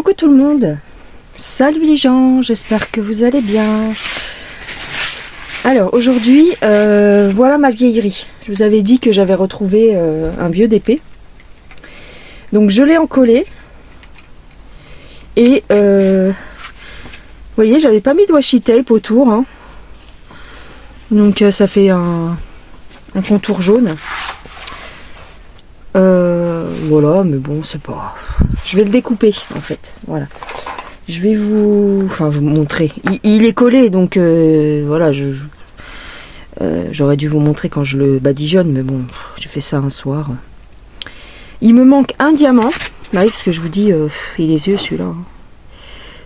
Coucou tout le monde. Salut les gens, j'espère que vous allez bien. Alors aujourd'hui, voilà ma vieillerie. Je vous avais dit que j'avais retrouvé un vieux DP. Donc je l'ai encollé. Et vous voyez, j'avais pas mis de washi tape autour. Hein. Donc ça fait un contour jaune. Voilà, mais bon, c'est pas... Je vais le découper en fait. Voilà. Je vais vous montrer. Il est collé, donc voilà, j'aurais dû vous montrer quand je le badigeonne, mais bon, j'ai fait ça un soir. Il me manque un diamant. Bah oui, parce que je vous dis, il est vieux celui-là. Hein.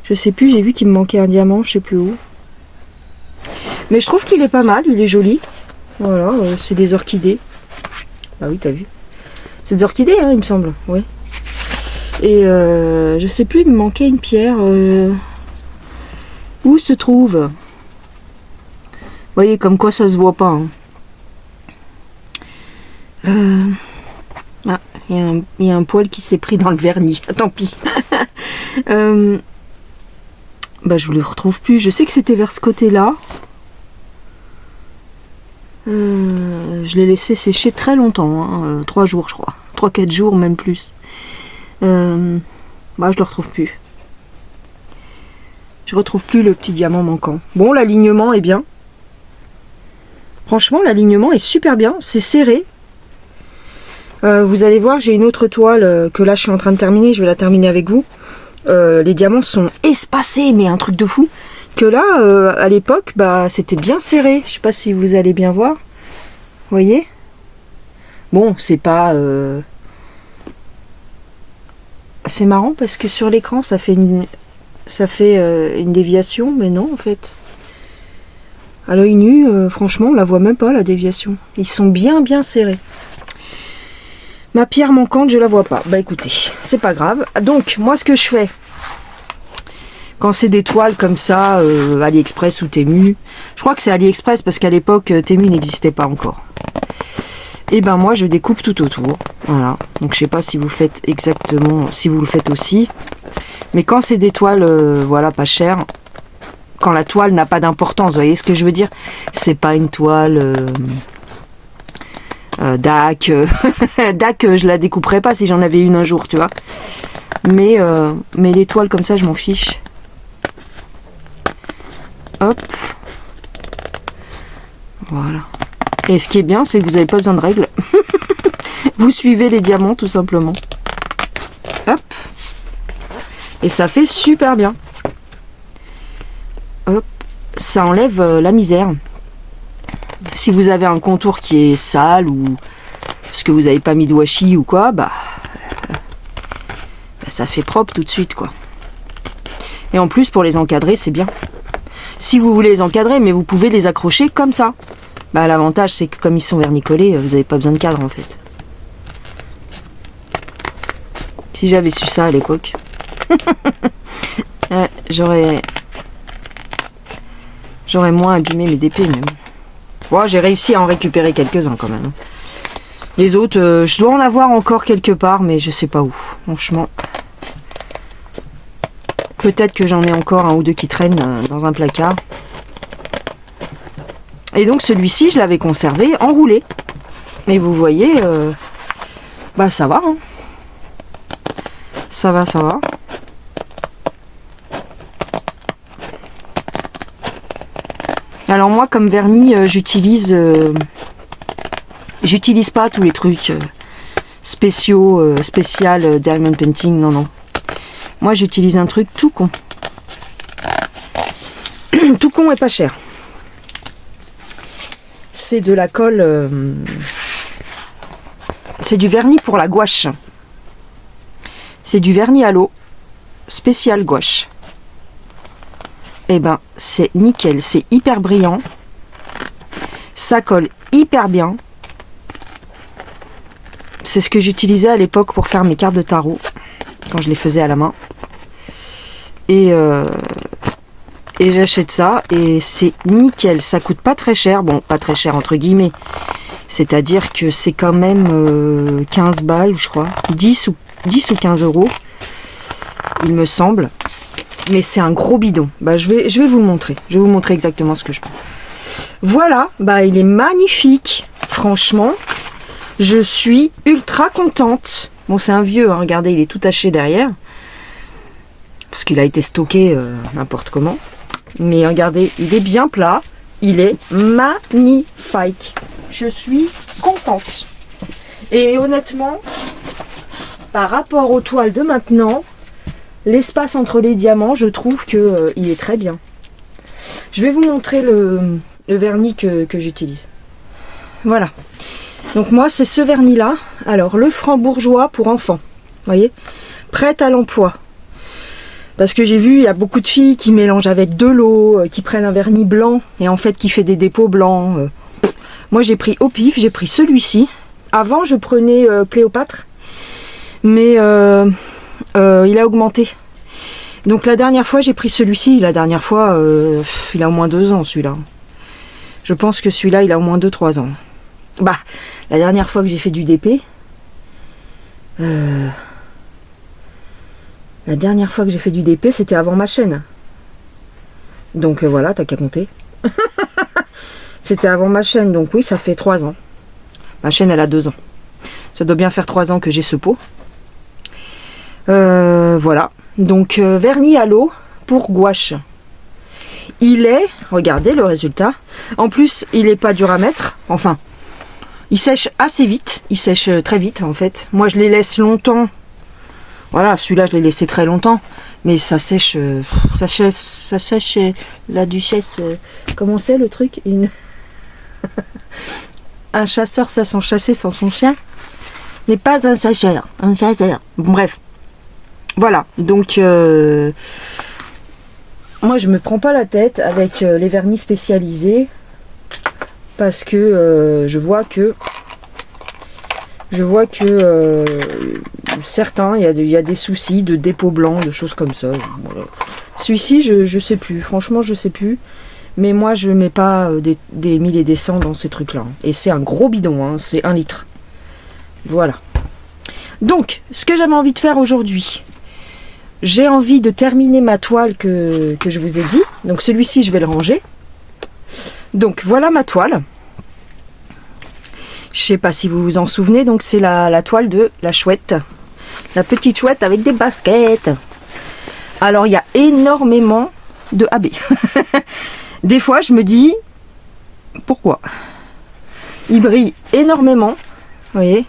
Je sais plus, j'ai vu qu'il me manquait un diamant, je sais plus où. Mais je trouve qu'il est pas mal, il est joli. Voilà, c'est des orchidées. Ah oui, t'as vu. C'est des orchidées, hein, il me semble, oui. Et je sais plus, il me manquait une pierre. Où se trouve? Vous voyez, comme quoi ça se voit pas. Hein. Ah, il y a un poil qui s'est pris dans le vernis. Ah, tant pis. Bah, je le retrouve plus. Je sais que c'était vers ce côté-là. Je l'ai laissé sécher très longtemps. Hein, 3 jours, je crois. 3-4 jours, même plus. Bah, je le retrouve plus. Je retrouve plus le petit diamant manquant. Bon, l'alignement est bien. Franchement, l'alignement est super bien. C'est serré. Vous allez voir, j'ai une autre toile que là, je suis en train de terminer. Je vais la terminer avec vous. Les diamants sont espacés, mais un truc de fou. Que là, à l'époque, bah, c'était bien serré. Je sais pas si vous allez bien voir. Vous voyez? Bon, c'est pas... C'est marrant parce que sur l'écran ça fait une déviation, mais non en fait. À l'œil nu, franchement, on la voit même pas la déviation. Ils sont bien serrés. Ma pierre manquante, je la vois pas. Bah écoutez, c'est pas grave. Donc moi ce que je fais quand c'est des toiles comme ça, AliExpress ou Temu, je crois que c'est AliExpress parce qu'à l'époque Temu n'existait pas encore. Et ben moi je découpe tout autour, voilà. Donc je sais pas si vous faites exactement, si vous le faites aussi. Mais quand c'est des toiles, voilà, pas chères, quand la toile n'a pas d'importance, vous voyez ce que je veux dire? C'est pas une toile DAC, DAC, je la découperais pas si j'en avais une un jour, tu vois. Mais les toiles comme ça, je m'en fiche. Hop. Voilà. Et ce qui est bien, c'est que vous n'avez pas besoin de règles. Vous suivez les diamants, tout simplement. Hop. Et ça fait super bien. Hop. Ça enlève la misère. Si vous avez un contour qui est sale ou parce que vous n'avez pas mis de washi ou quoi, bah ça fait propre tout de suite, quoi. Et en plus, pour les encadrer, c'est bien. Si vous voulez les encadrer, mais vous pouvez les accrocher comme ça. Bah, l'avantage, c'est que comme ils sont vernicolés, vous n'avez pas besoin de cadre, en fait. Si j'avais su ça à l'époque, j'aurais moins abîmé mes DP, même. Bon, j'ai réussi à en récupérer quelques-uns, quand même. Les autres, je dois en avoir encore quelque part, mais je sais pas où. Franchement. Peut-être que j'en ai encore un ou deux qui traînent dans un placard. Et donc celui-ci, je l'avais conservé enroulé. Et vous voyez, bah ça va. Hein. Ça va. Alors moi, comme vernis, j'utilise pas tous les trucs spécial diamond painting, non. Moi, j'utilise un truc tout con. Tout con et pas cher. C'est de la colle... c'est du vernis pour la gouache. C'est du vernis à l'eau. Spécial gouache. Et ben, c'est nickel. C'est hyper brillant. Ça colle hyper bien. C'est ce que j'utilisais à l'époque pour faire mes cartes de tarot. Quand je les faisais à la main. Et j'achète ça. Et c'est nickel. Ça coûte pas très cher. Bon, pas très cher entre guillemets. C'est-à-dire que c'est quand même 15 balles, je crois. 10 ou 15 euros. il me semble. Mais c'est un gros bidon. Bah, je vais vous le montrer. Je vais vous montrer exactement ce que je prends. Voilà, bah, il est magnifique. Franchement, je suis ultra contente. Bon, c'est un vieux, hein, regardez, il est tout taché derrière. Parce qu'il a été stocké n'importe comment. Mais regardez, il est bien plat. Il est magnifique. Je suis contente. Et honnêtement, par rapport aux toiles de maintenant, l'espace entre les diamants, je trouve que il est très bien. Je vais vous montrer le vernis que j'utilise. Voilà. Donc moi, c'est ce vernis-là. Alors, le Franc-Bourgeois pour enfants. Vous voyez, prête à l'emploi. Parce que j'ai vu, il y a beaucoup de filles qui mélangent avec de l'eau, qui prennent un vernis blanc et en fait qui fait des dépôts blancs. Moi j'ai pris au pif, j'ai pris celui-ci. Avant je prenais Cléopâtre, mais il a augmenté. Donc la dernière fois j'ai pris celui-ci, la dernière fois il a au moins 2 ans celui-là. Je pense que celui-là il a au moins 2-3 ans. Bah, la dernière fois que j'ai fait du DP, la dernière fois que j'ai fait du DP, c'était avant ma chaîne. Donc voilà, t'as qu'à compter. C'était avant ma chaîne, donc oui, ça fait 3 ans. Ma chaîne, elle a 2 ans. Ça doit bien faire 3 ans que j'ai ce pot. Voilà. Donc, vernis à l'eau pour gouache. Il est, regardez le résultat. En plus, il n'est pas dur à mettre. Enfin, il sèche assez vite. Il sèche très vite, en fait. Moi, je les laisse longtemps. Voilà, celui-là, je l'ai laissé très longtemps. Mais ça sèche, ça sèche la duchesse. Comment c'est le truc? Un chasseur, ça sans chasser sans son chien, n'est pas un chasseur. Un chasseur. Bref. Voilà. Donc, moi, je me prends pas la tête avec les vernis spécialisés. Parce que je vois que certains, il y a des soucis de dépôt blanc, de choses comme ça. Voilà. Celui-ci, je sais plus. Franchement, je sais plus. Mais moi, je mets pas des 1000 et des 100 dans ces trucs-là. Et c'est un gros bidon, hein, c'est 1 litre. Voilà. Donc, ce que j'avais envie de faire aujourd'hui, j'ai envie de terminer ma toile que je vous ai dit. Donc, celui-ci, je vais le ranger. Donc, voilà ma toile. Je sais pas si vous vous en souvenez, donc c'est la toile de la chouette. La petite chouette avec des baskets. Alors, il y a énormément de AB. Des fois, je me dis, pourquoi? Il brille énormément. Vous voyez?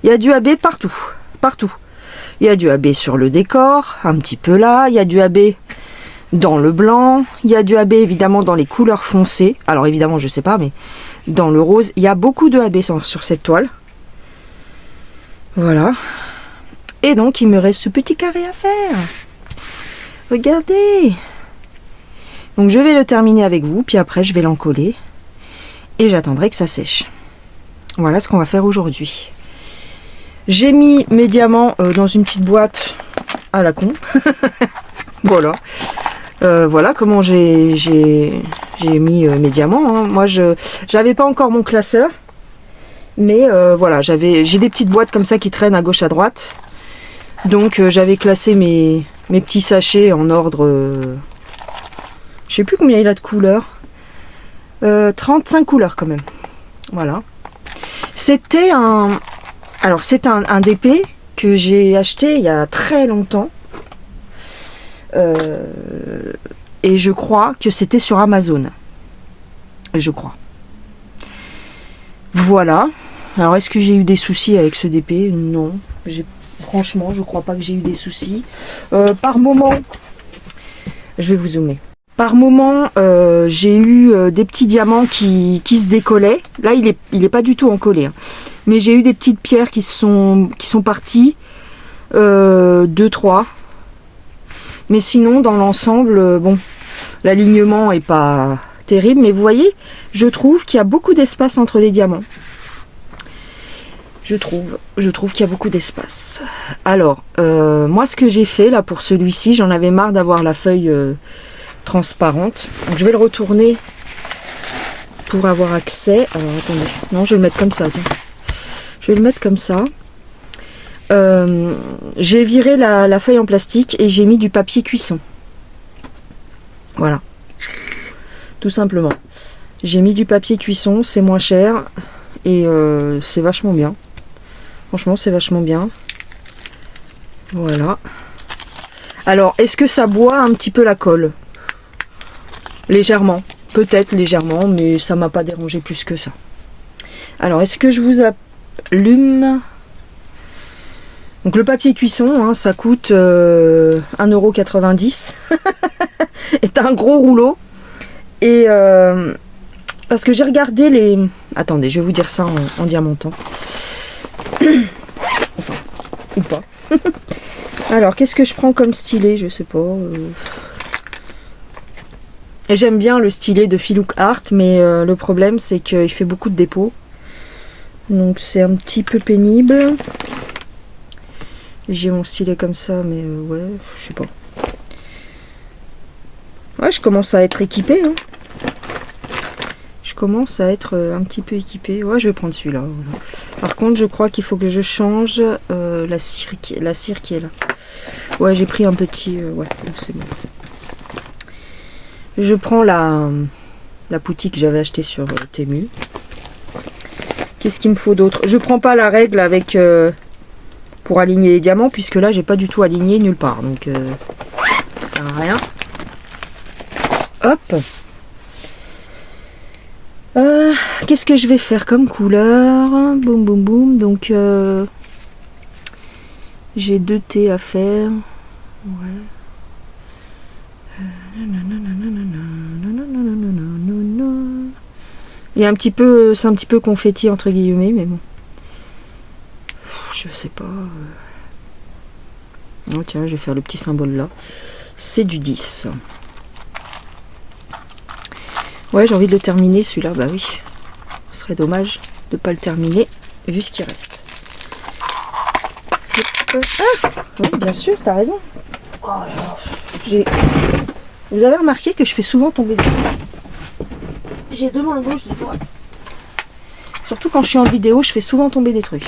Il y a du AB partout. Partout. Il y a du AB sur le décor, un petit peu là. Il y a du AB dans le blanc. Il y a du AB évidemment dans les couleurs foncées. Alors évidemment, je sais pas, mais dans le rose, il y a beaucoup de AB sur cette toile. Voilà. Et donc, il me reste ce petit carré à faire. Regardez. Donc, je vais le terminer avec vous, puis après, je vais l'encoller. Et j'attendrai que ça sèche. Voilà ce qu'on va faire aujourd'hui. J'ai mis mes diamants dans une petite boîte à la con. Voilà. Voilà comment j'ai mis mes diamants. Hein. Moi, j'avais pas encore mon classeur. Mais voilà, j'ai des petites boîtes comme ça qui traînent à gauche à droite. Donc, j'avais classé mes petits sachets en ordre... je sais plus combien il a de couleurs. 35 couleurs quand même. Voilà. C'était un... Alors, c'est un DP que j'ai acheté il y a très longtemps. Et je crois que c'était sur Amazon. Je crois. Voilà. Alors, est-ce que j'ai eu des soucis avec ce DP? Non. Franchement, je crois pas que j'ai eu des soucis. Par moment, je vais vous zoomer. Par moment, j'ai eu des petits diamants qui se décollaient. Là, il est pas du tout encollé. Hein. Mais j'ai eu des petites pierres qui sont parties. 2-3. Mais sinon, dans l'ensemble, bon, l'alignement est pas terrible. Mais vous voyez, je trouve qu'il y a beaucoup d'espace entre les diamants. Je trouve qu'il y a beaucoup d'espace. Alors, moi, ce que j'ai fait là pour celui-ci, j'en avais marre d'avoir la feuille transparente. Donc, je vais le retourner pour avoir accès. Alors, attendez. Non, je vais le mettre comme ça, tiens. Je vais le mettre comme ça. J'ai viré la feuille en plastique et j'ai mis du papier cuisson. Voilà. Tout simplement. J'ai mis du papier cuisson, c'est moins cher et c'est vachement bien. Franchement, c'est vachement bien. Voilà. Alors, est-ce que ça boit un petit peu la colle? Légèrement. Peut-être légèrement, mais ça m'a pas dérangé plus que ça. Alors, est-ce que je vous allume? Donc, le papier cuisson, hein, ça coûte 1,90 €. C'est un gros rouleau. Et parce que j'ai regardé les... Attendez, je vais vous dire ça en diamantant. Enfin, ou pas. Alors, qu'est-ce que je prends comme stylet? Je sais pas. Et j'aime bien le stylet de Filook Art, mais le problème, c'est qu'il fait beaucoup de dépôts. Donc, c'est un petit peu pénible. J'ai mon stylet comme ça, mais ouais, je sais pas. Ouais, je commence à être équipée. Hein. Je commence à être un petit peu équipée. Ouais, je vais prendre celui-là. Voilà. Par contre, je crois qu'il faut que je change la cire qui est là. Ouais, j'ai pris un petit... ouais, c'est bon. Je prends la boutique que j'avais achetée sur Temu. Qu'est-ce qu'il me faut d'autre? Je prends pas la règle avec... pour aligner les diamants, puisque là, j'ai pas du tout aligné nulle part. Donc, ça sert à rien. Hop. Qu'est-ce que je vais faire comme couleur? Boum, boum, boum. Donc, j'ai 2 thés à faire. Ouais. Il y a un petit peu, c'est un petit peu confetti entre guillemets, mais bon. Je sais pas. Oh tiens, je vais faire le petit symbole là. C'est du 10. Ouais, j'ai envie de le terminer celui-là, bah oui. Ce serait dommage de pas le terminer vu ce qui reste. Ah oui, bien sûr, t'as raison. Oh vous avez remarqué que je fais souvent tomber des trucs. J'ai 2 mains gauche, des droites. Surtout quand je suis en vidéo, je fais souvent tomber des trucs.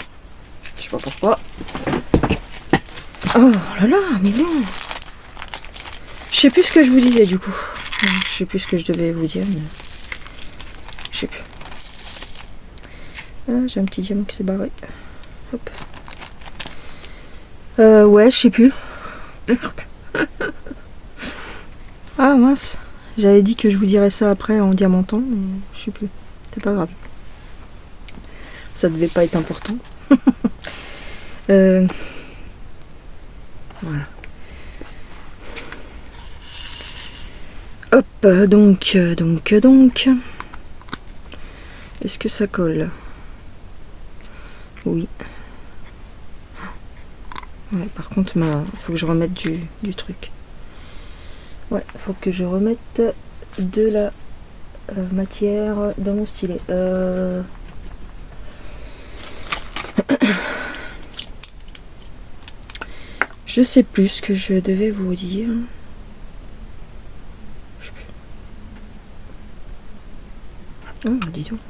Je sais pas pourquoi. Oh là là, mais non. Je sais plus ce que je vous disais du coup. Je sais plus ce que je devais vous dire, mais... Je sais plus. Ah, j'ai un petit diamant qui s'est barré. Hop. Ouais, je sais plus. Ah mince. J'avais dit que je vous dirais ça après en diamantant, mais je sais plus. C'est pas grave. Ça devait pas être important. Voilà. Hop, donc. Est-ce que ça colle? Oui. Ouais, par contre, faut que je remette du truc. Ouais, faut que je remette de la matière dans mon stylet. Je sais plus ce que je devais vous dire. Je sais plus. Oh, dis donc.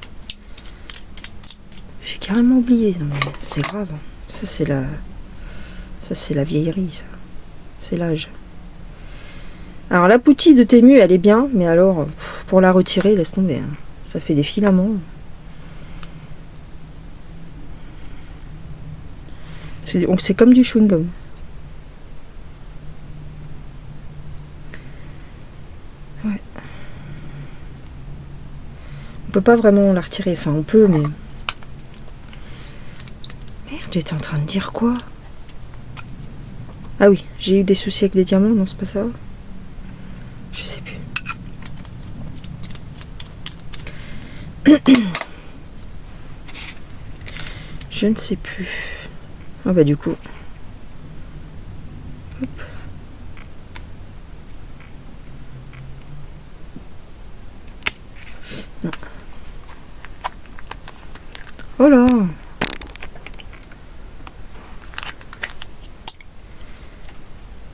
J'ai carrément oublié. Non, mais c'est grave. Ça, c'est la vieillerie, ça. C'est l'âge. Alors, la poutille de Temu, elle est bien, mais alors, pour la retirer, laisse tomber. Hein. Ça fait des filaments. C'est comme du chewing-gum. Ouais. On peut pas vraiment la retirer. Enfin, on peut, mais... Merde, j'étais en train de dire quoi? Ah oui, j'ai eu des soucis avec des diamants. Non, c'est pas ça. Je sais plus. Je ne sais plus. Ah bah du coup. Hop. Non. Oh là.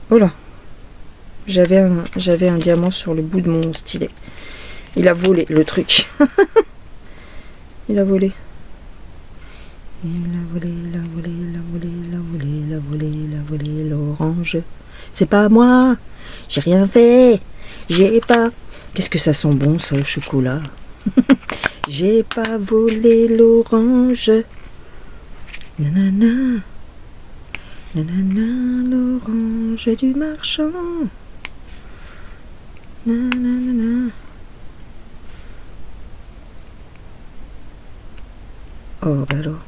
Oh là. J'avais un diamant sur le bout de mon stylet. Il a volé le truc. Il a volé. Il a volé, il a volé, il a volé, il a volé. l'orange. C'est pas moi, j'ai rien fait, j'ai pas... Qu'est-ce que ça sent bon ça, le chocolat. J'ai pas volé l'orange. Nanana, nanana, l'orange du marchand. Nanana. Oh bah alors.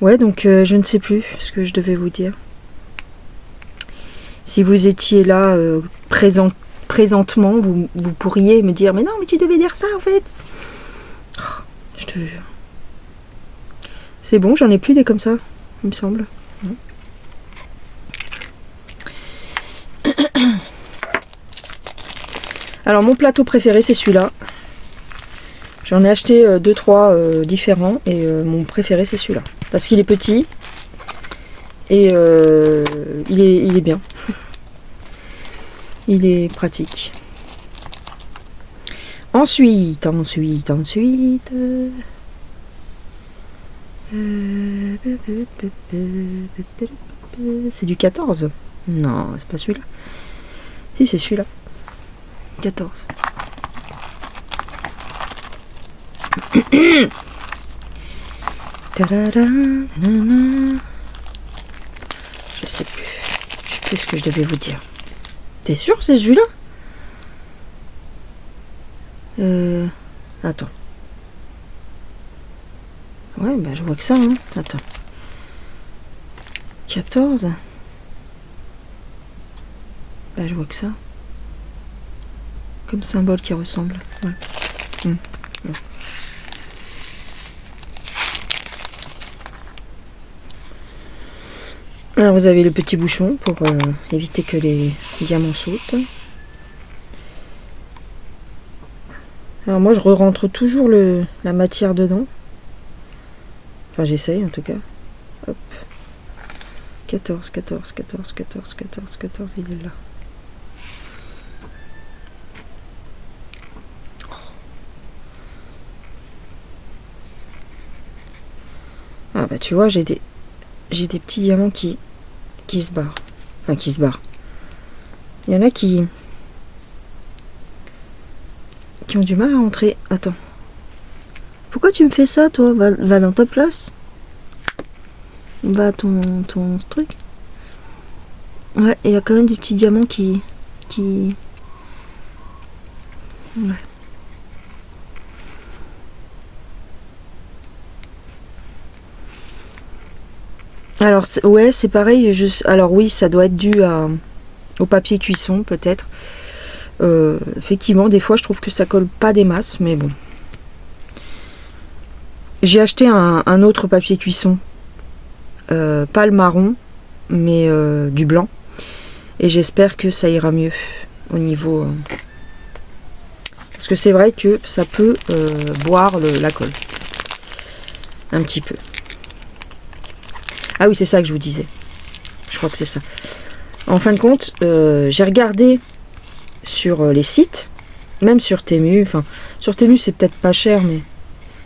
Ouais, donc je ne sais plus ce que je devais vous dire. Si vous étiez là présentement, vous pourriez me dire, mais non, mais tu devais dire ça en fait. Oh, je te jure. C'est bon, j'en ai plus des comme ça, il me semble. Non. Alors mon plateau préféré c'est celui-là. J'en ai acheté 2-3 différents et mon préféré c'est celui-là. Parce qu'il est petit et il est bien. Il est pratique. Ensuite. C'est du 14. Non, c'est pas celui-là. Si, c'est celui-là. 14. Je sais plus ce que je devais vous dire. T'es sûr c'est celui-là? Attends. Ouais, bah je vois que ça, hein. Attends. 14. Bah je vois que ça. Comme symbole qui ressemble. Ouais. Ouais. Alors vous avez le petit bouchon pour éviter que les diamants sautent. Alors moi je re-rentre toujours la matière dedans. Enfin j'essaye en tout cas. Hop. 14, il est là. Ah bah tu vois, j'ai des petits diamants qui se barrent. Enfin qui se barrent. Il y en a qui ont du mal à rentrer. Attends. Pourquoi tu me fais ça toi? Va dans ta place. Va ton truc. Ouais, il y a quand même des petits diamants qui... Ouais. Alors ouais, c'est pareil. Alors oui, ça doit être dû au papier cuisson peut-être. Effectivement, des fois je trouve que ça colle pas des masses, mais bon. J'ai acheté un autre papier cuisson, pas le marron, mais du blanc. Et j'espère que ça ira mieux au niveau... parce que c'est vrai que ça peut boire la colle. Un petit peu. Ah oui, c'est ça que je vous disais. Je crois que c'est ça. En fin de compte, j'ai regardé sur les sites, même sur Temu. Enfin, sur Temu, c'est peut-être pas cher, mais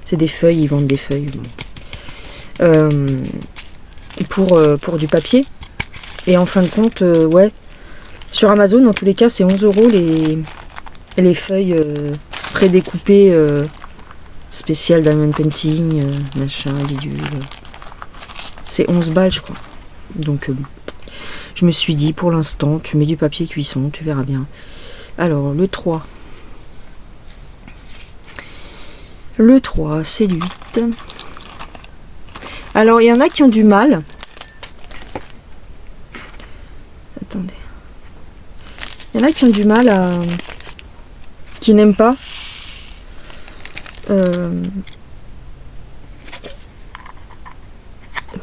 c'est des feuilles, ils vendent des feuilles. Bon. Pour du papier. Et en fin de compte, ouais, sur Amazon, dans tous les cas, c'est 11 € les feuilles prédécoupées spéciales diamond painting, machin, bidule. C'est 11 balles, je crois. Donc, je me suis dit, pour l'instant, tu mets du papier cuisson, tu verras bien. Alors, le 3. Le 3, c'est le 8. Alors, il y en a qui ont du mal. Attendez. Il y en a qui ont du mal à... qui n'aiment pas.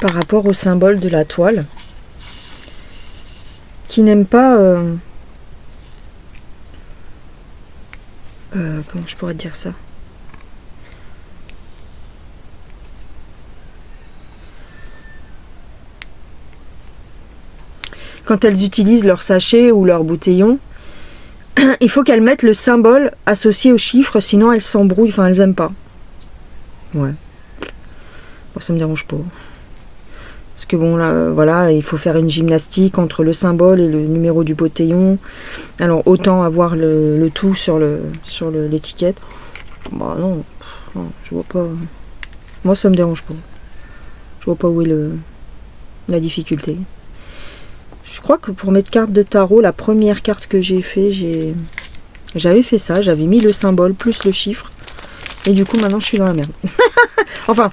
Par rapport au symbole de la toile. Qui n'aiment pas... comment je pourrais dire ça? Quand elles utilisent leur sachet ou leur bouteillon, il faut qu'elles mettent le symbole associé au chiffre, sinon elles s'embrouillent, enfin elles aiment pas. Ouais. Bon, ça me dérange pas. Parce que bon, là, voilà, il faut faire une gymnastique entre le symbole et le numéro du botillon. Alors, autant avoir le tout sur l'étiquette. Bah non, non, je vois pas. Moi, ça me dérange pas. Je vois pas où est la difficulté. Je crois que pour mes cartes de tarot, la première carte que j'ai fait, j'avais fait ça. J'avais mis le symbole plus le chiffre. Et du coup, maintenant, je suis dans la merde. Enfin,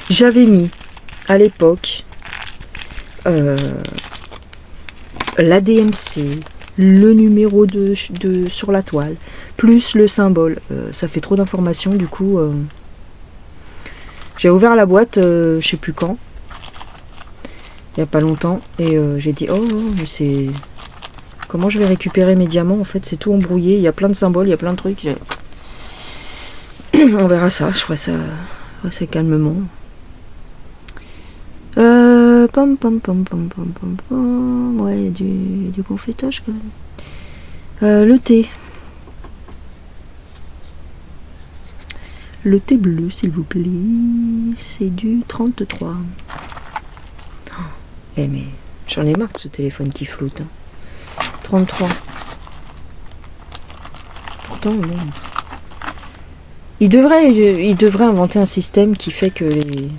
j'avais mis à l'époque l'ADMC, le numéro sur la toile, plus le symbole. Ça fait trop d'informations, du coup, j'ai ouvert la boîte, je sais plus quand, il n'y a pas longtemps, et j'ai dit, oh, mais c'est... Comment je vais récupérer mes diamants? En fait, c'est tout embrouillé, il y a plein de symboles, il y a plein de trucs. On verra ça, je ferai ça assez calmement. Pom pom pom pom pom pom pom. Ouais, du confetage quand même. Le thé. Le thé bleu, s'il vous plaît. C'est du 33. Oh, mais j'en ai marre de ce téléphone qui flotte. 33. Pourtant, non. Il devrait inventer un système qui fait que les...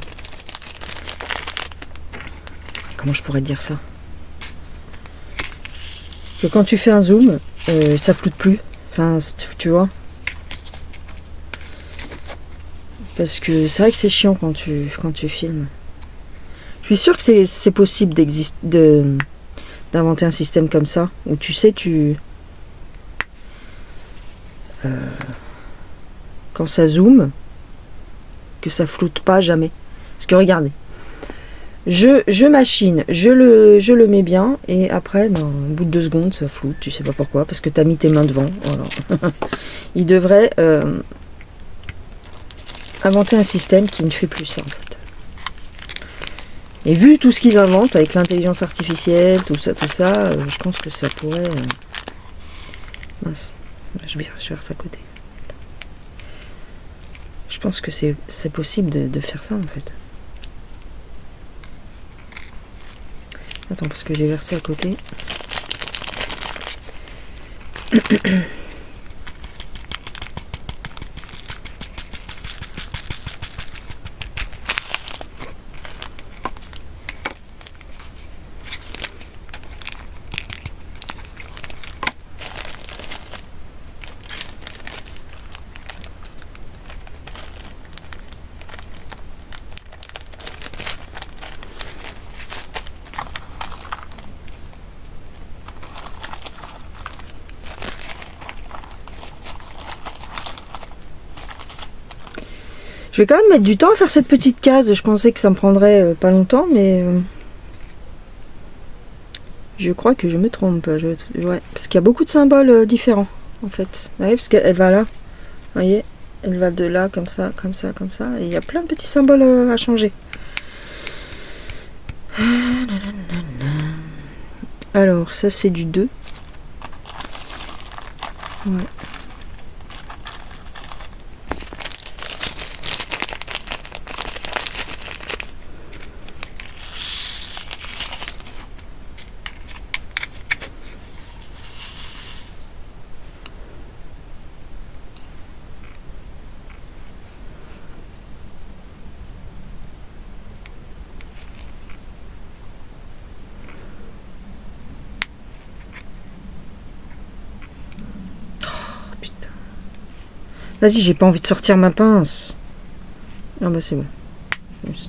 Comment je pourrais dire ça? Que quand tu fais un zoom, ça floute plus. Enfin, tu vois. Parce que c'est vrai que c'est chiant quand tu filmes. Je suis sûre que c'est possible d'inventer un système comme ça. Où tu sais, quand ça zoome, que ça floute pas jamais. Parce que regardez. Je machine, je le mets bien, et après, au bout de 2 secondes, ça floute, tu sais pas pourquoi, parce que tu as mis tes mains devant. Voilà. Il devrait inventer un système qui ne fait plus ça, en fait. Et vu tout ce qu'ils inventent avec l'intelligence artificielle, tout ça, je pense que ça pourrait... Mince, je vais faire ça à côté. Je pense que c'est possible de faire ça, en fait. Attends, parce que j'ai versé à côté. Je vais quand même mettre du temps à faire cette petite case. Je pensais que ça me prendrait pas longtemps, mais je crois que je me trompe. Ouais, parce qu'il y a beaucoup de symboles différents, en fait. Ouais, parce qu'elle va là. Vous voyez, elle va de là, comme ça, comme ça, comme ça. Et il y a plein de petits symboles à changer. Alors, ça c'est du 2. Ouais. Vas-y, j'ai pas envie de sortir ma pince. Ah bah c'est bon.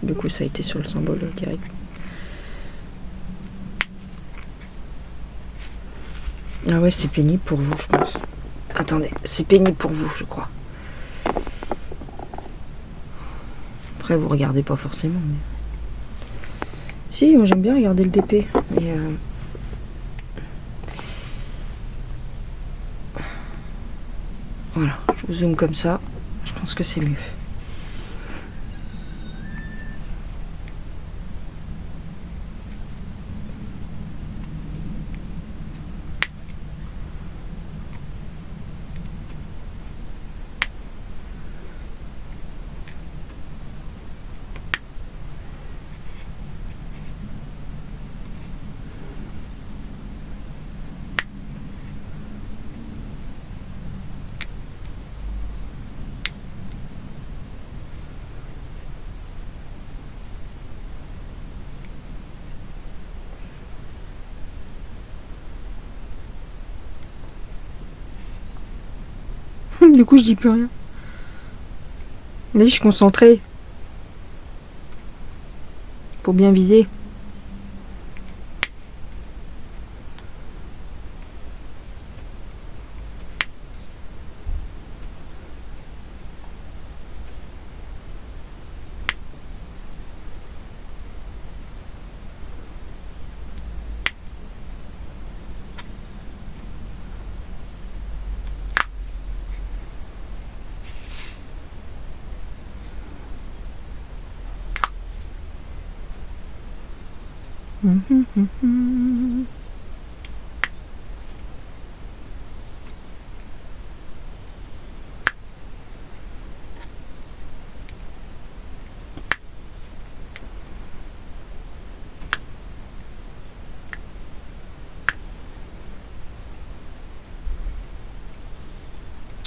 Du coup, ça a été sur le symbole direct. Ah ouais, c'est pénible pour vous, je pense. Attendez, c'est pénible pour vous, je crois. Après, vous regardez pas forcément. Mais... Si, moi j'aime bien regarder le DP. Mais voilà, je vous zoome comme ça. Je pense que c'est mieux. Du coup, je dis plus rien. Mais je suis concentrée. Pour bien viser.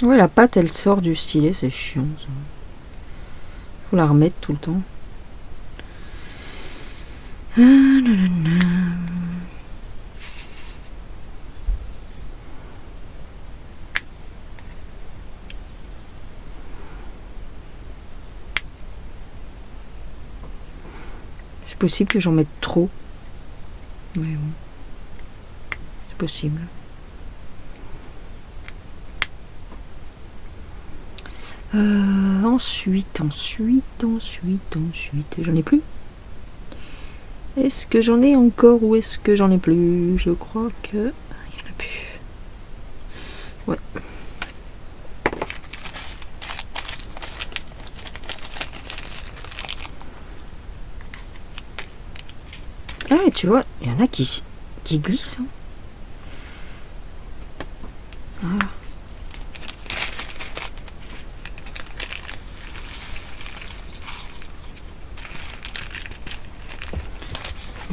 Ouais, la pâte, elle sort du stylet, c'est chiant, ça. Faut la remettre tout le temps. C'est possible que j'en mette trop. Mais bon. C'est possible. Ensuite. J'en ai plus. Est-ce que j'en ai encore ou est-ce que j'en ai plus? Je crois que... il n'y en a plus. Ouais. Ah, tu vois, il y en a qui glissent. Hein. Voilà.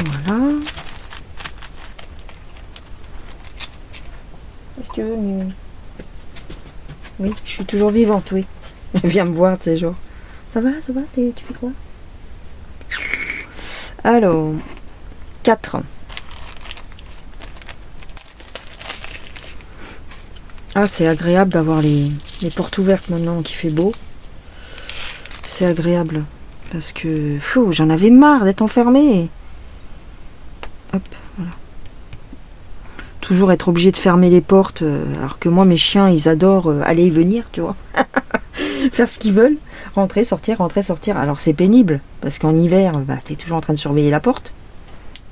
Voilà. Est-ce que tu veux mieux? Oui, je suis toujours vivante, oui. Viens me voir, tu sais, genre. Ça va, tu fais quoi? Alors, 4. Ah, c'est agréable d'avoir les portes ouvertes maintenant qu'il fait beau. C'est agréable. Parce que j'en avais marre d'être enfermée. Hop, voilà. Toujours être obligé de fermer les portes. Alors que moi, mes chiens, ils adorent aller et venir, tu vois. Faire ce qu'ils veulent. Rentrer, sortir. Alors c'est pénible. Parce qu'en hiver, t'es toujours en train de surveiller la porte.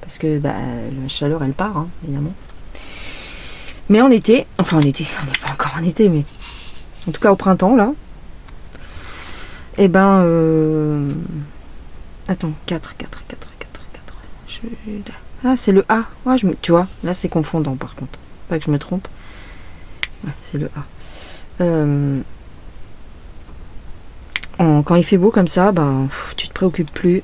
Parce que la chaleur, elle part, hein, évidemment. Mais en été, enfin en été, on n'est pas encore en été, mais en tout cas au printemps, là, et attends, 4. Ah, c'est le A. Ouais, tu vois, là c'est confondant par contre. Pas que je me trompe. Ouais, c'est le A. Quand il fait beau comme ça, tu te préoccupes plus.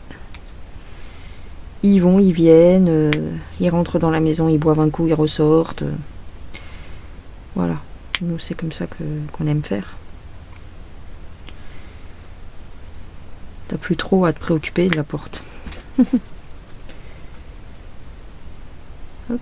Ils vont, ils viennent, ils rentrent dans la maison, ils boivent un coup, ils ressortent. Voilà, nous c'est comme ça qu'on aime faire. T'as plus trop à te préoccuper de la porte. Hop.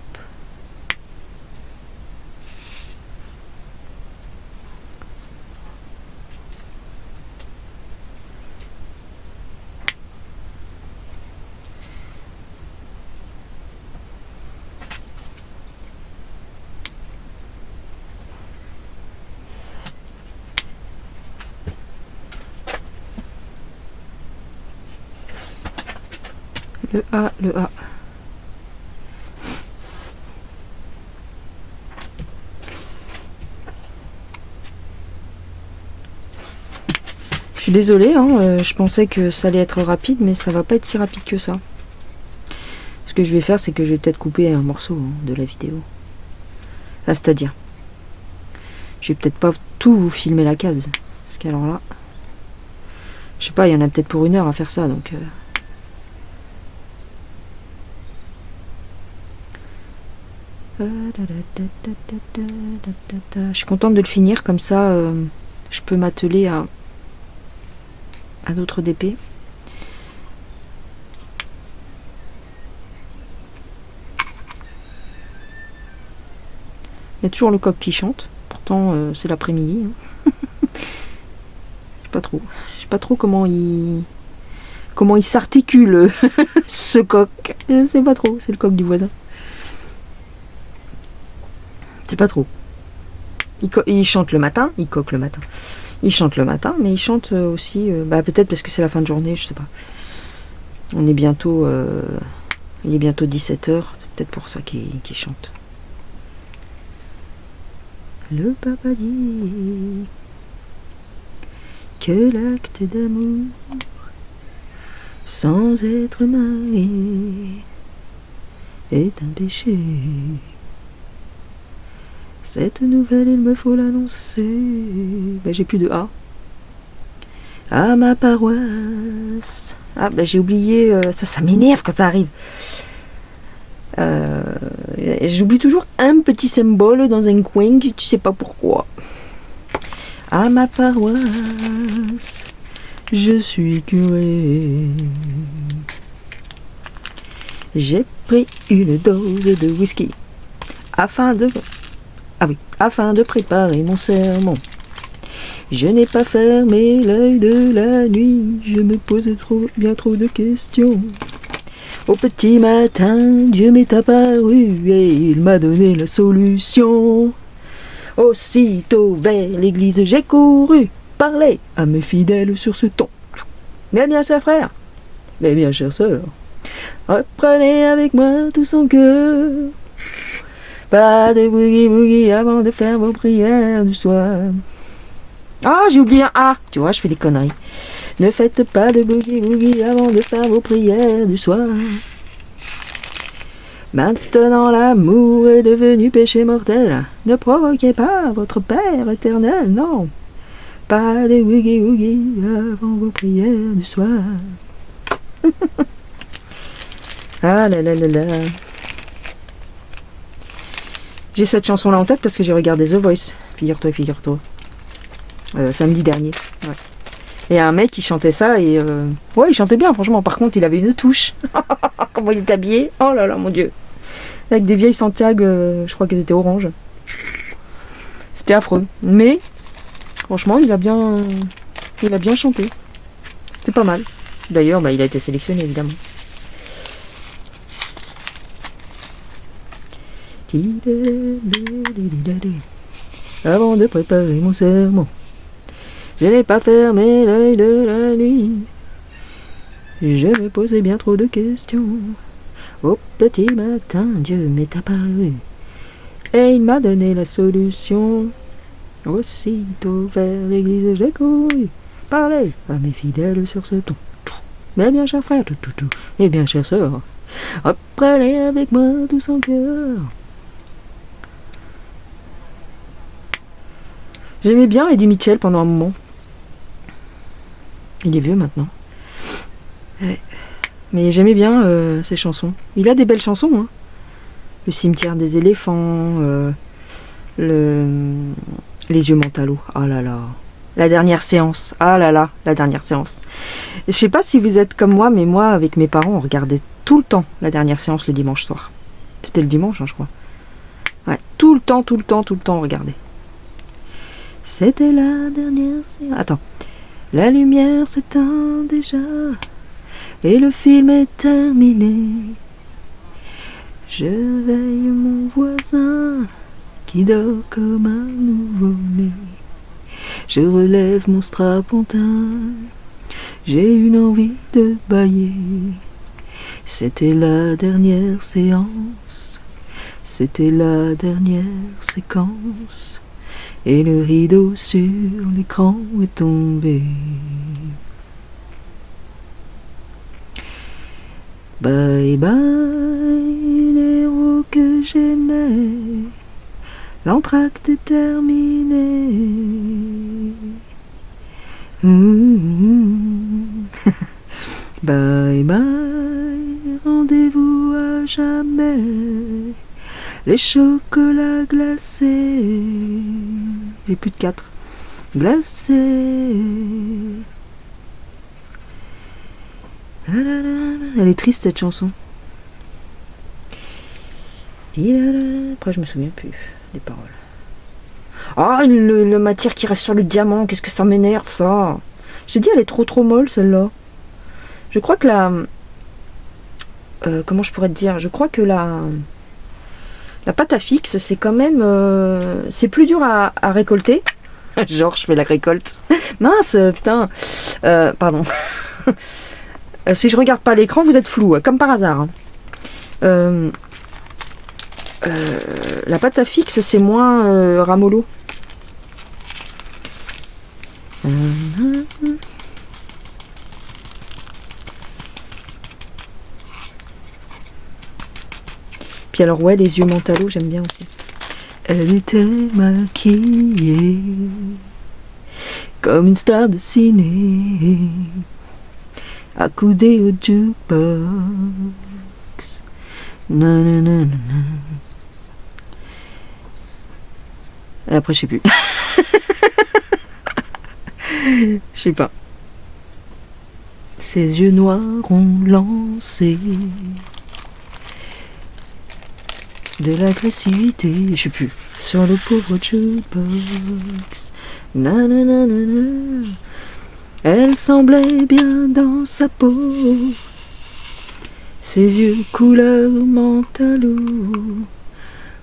Le A. Je suis désolée, hein, je pensais que ça allait être rapide, mais ça va pas être si rapide que ça. Ce que je vais faire, c'est que je vais peut-être couper un morceau de la vidéo. Enfin, c'est-à-dire, je vais peut-être pas tout vous filmer la case. Parce qu'alors là, je sais pas, il y en a peut-être pour 1 heure à faire ça, donc... Je suis contente de le finir, comme ça je peux m'atteler à d'autres DP. Il y a toujours le coq qui chante, pourtant c'est l'après-midi. Hein. pas trop. Je sais pas trop comment il s'articule ce coq. Je sais pas trop, c'est le coq du voisin. C'est pas trop. Il chante le matin, il coque le matin. Il chante le matin, mais il chante aussi, peut-être parce que c'est la fin de journée, je sais pas. Il est bientôt 17h, c'est peut-être pour ça qu'il chante. Le papa dit que l'acte d'amour sans être marié est un péché. Cette nouvelle, il me faut l'annoncer. J'ai plus de A. À ma paroisse. J'ai oublié. Ça m'énerve quand ça arrive. J'oublie toujours un petit symbole dans un coin, tu sais pas pourquoi. À ma paroisse, je suis curé. J'ai pris une dose de whisky afin de préparer mon sermon. Je n'ai pas fermé l'œil de la nuit, je me posais bien trop de questions. Au petit matin, Dieu m'est apparu et il m'a donné la solution. Aussitôt vers l'église j'ai couru, parler à mes fidèles sur ce ton. Mais bien cher frère, mais bien chère sœur, reprenez avec moi tout son cœur. Pas de boogie-boogie avant de faire vos prières du soir. Ah, j'ai oublié un A. Tu vois, je fais des conneries. Ne faites pas de boogie-boogie avant de faire vos prières du soir. Maintenant l'amour est devenu péché mortel. Ne provoquez pas votre Père éternel, non. Pas de boogie-boogie avant vos prières du soir. Ah là là là là. J'ai cette chanson-là en tête parce que j'ai regardé The Voice. Figure-toi. Samedi dernier. Ouais. Et un mec qui chantait ça et ouais, il chantait bien franchement. Par contre, il avait une touche. Comment il est habillé. Oh là là, mon Dieu. Avec des vieilles Santiago, je crois qu'elles étaient oranges. C'était affreux. Mais franchement, il a bien chanté. C'était pas mal. D'ailleurs, il a été sélectionné évidemment. Avant de préparer mon sermon, je n'ai pas fermé l'œil de la nuit. Je me posais bien trop de questions. Au petit matin, Dieu m'est apparu et il m'a donné la solution. Aussitôt vers l'église j'ai couru, parler à mes fidèles sur ce ton. Mais bien cher frère, et bien chère sœur, reprenez avec moi tout son cœur. J'aimais bien Eddie Mitchell pendant un moment. Il est vieux maintenant. Ouais. Mais j'aimais bien ses chansons. Il a des belles chansons. Hein. Le cimetière des éléphants. Les yeux mentalo. Oh là là. La dernière séance. Ah là là, la dernière séance. Je sais pas si vous êtes comme moi, mais moi, avec mes parents, on regardait tout le temps la dernière séance le dimanche soir. C'était le dimanche, je crois. Ouais, tout le temps, on regardait. C'était la dernière séance. Attends. La lumière s'éteint déjà et le film est terminé. Je veille mon voisin qui dort comme un nouveau-né. Je relève mon strapontin, j'ai une envie de bâiller. C'était la dernière séance, c'était la dernière séquence. Et le rideau sur l'écran est tombé. Bye bye, l'héros que j'aimais. L'entracte est terminé. Bye bye, rendez-vous à jamais. Les chocolats glacés. J'ai plus de 4. Glacés. Elle est triste cette chanson. Après je me souviens plus des paroles. Ah, la matière qui reste sur le diamant, qu'est-ce que ça m'énerve ça. J'ai dit, elle est trop molle celle-là. Je crois que la... comment je pourrais te dire? Je crois que la pâte à fixe, c'est quand même... c'est plus dur à récolter. Genre, je fais la récolte. Mince, putain. Pardon. Si je regarde pas l'écran, vous êtes flou, comme par hasard. Hein. La pâte à fixe, c'est moins ramollo. Puis alors, ouais, les yeux mentalo, j'aime bien aussi. Elle était maquillée comme une star de ciné, accoudée au jukebox. Nanana. Et après, je sais plus. Je sais pas. Ses yeux noirs ont lancé de l'agressivité, je sais plus, sur le pauvre jukebox. Nanana. Elle semblait bien dans sa peau, ses yeux couleur mentalo.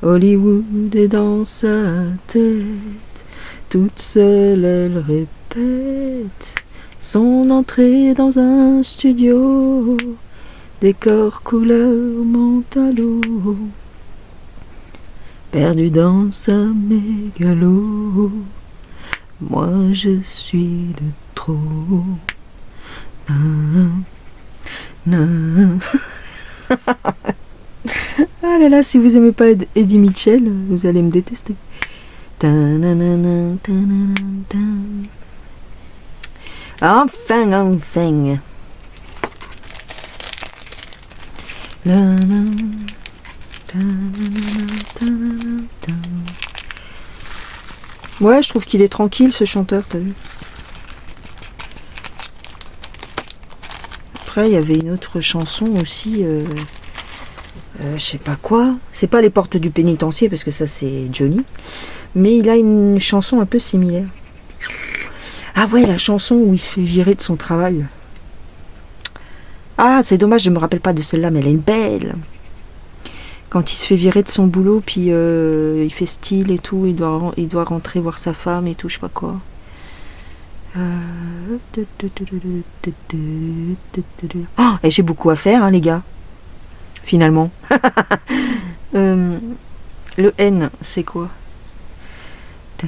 Hollywood est dans sa tête, toute seule elle répète son entrée dans un studio, décor couleur mentalo, perdu dans sa mégalo. Moi je suis de trop. Ah là là, si vous aimez pas Eddie Mitchell, vous allez me détester. Enfin. Ouais, je trouve qu'il est tranquille ce chanteur, t'as vu. Après, il y avait une autre chanson aussi, je sais pas quoi. C'est pas Les Portes du Pénitencier, parce que ça c'est Johnny. Mais il a une chanson un peu similaire. Ah ouais, la chanson où il se fait virer de son travail. Ah, c'est dommage, je me rappelle pas de celle-là, mais elle est belle. Quand il se fait virer de son boulot, puis il fait style et tout, il doit rentrer voir sa femme et tout, je sais pas quoi. Oh, et j'ai beaucoup à faire, hein, les gars. Finalement. Le N, c'est quoi? Ça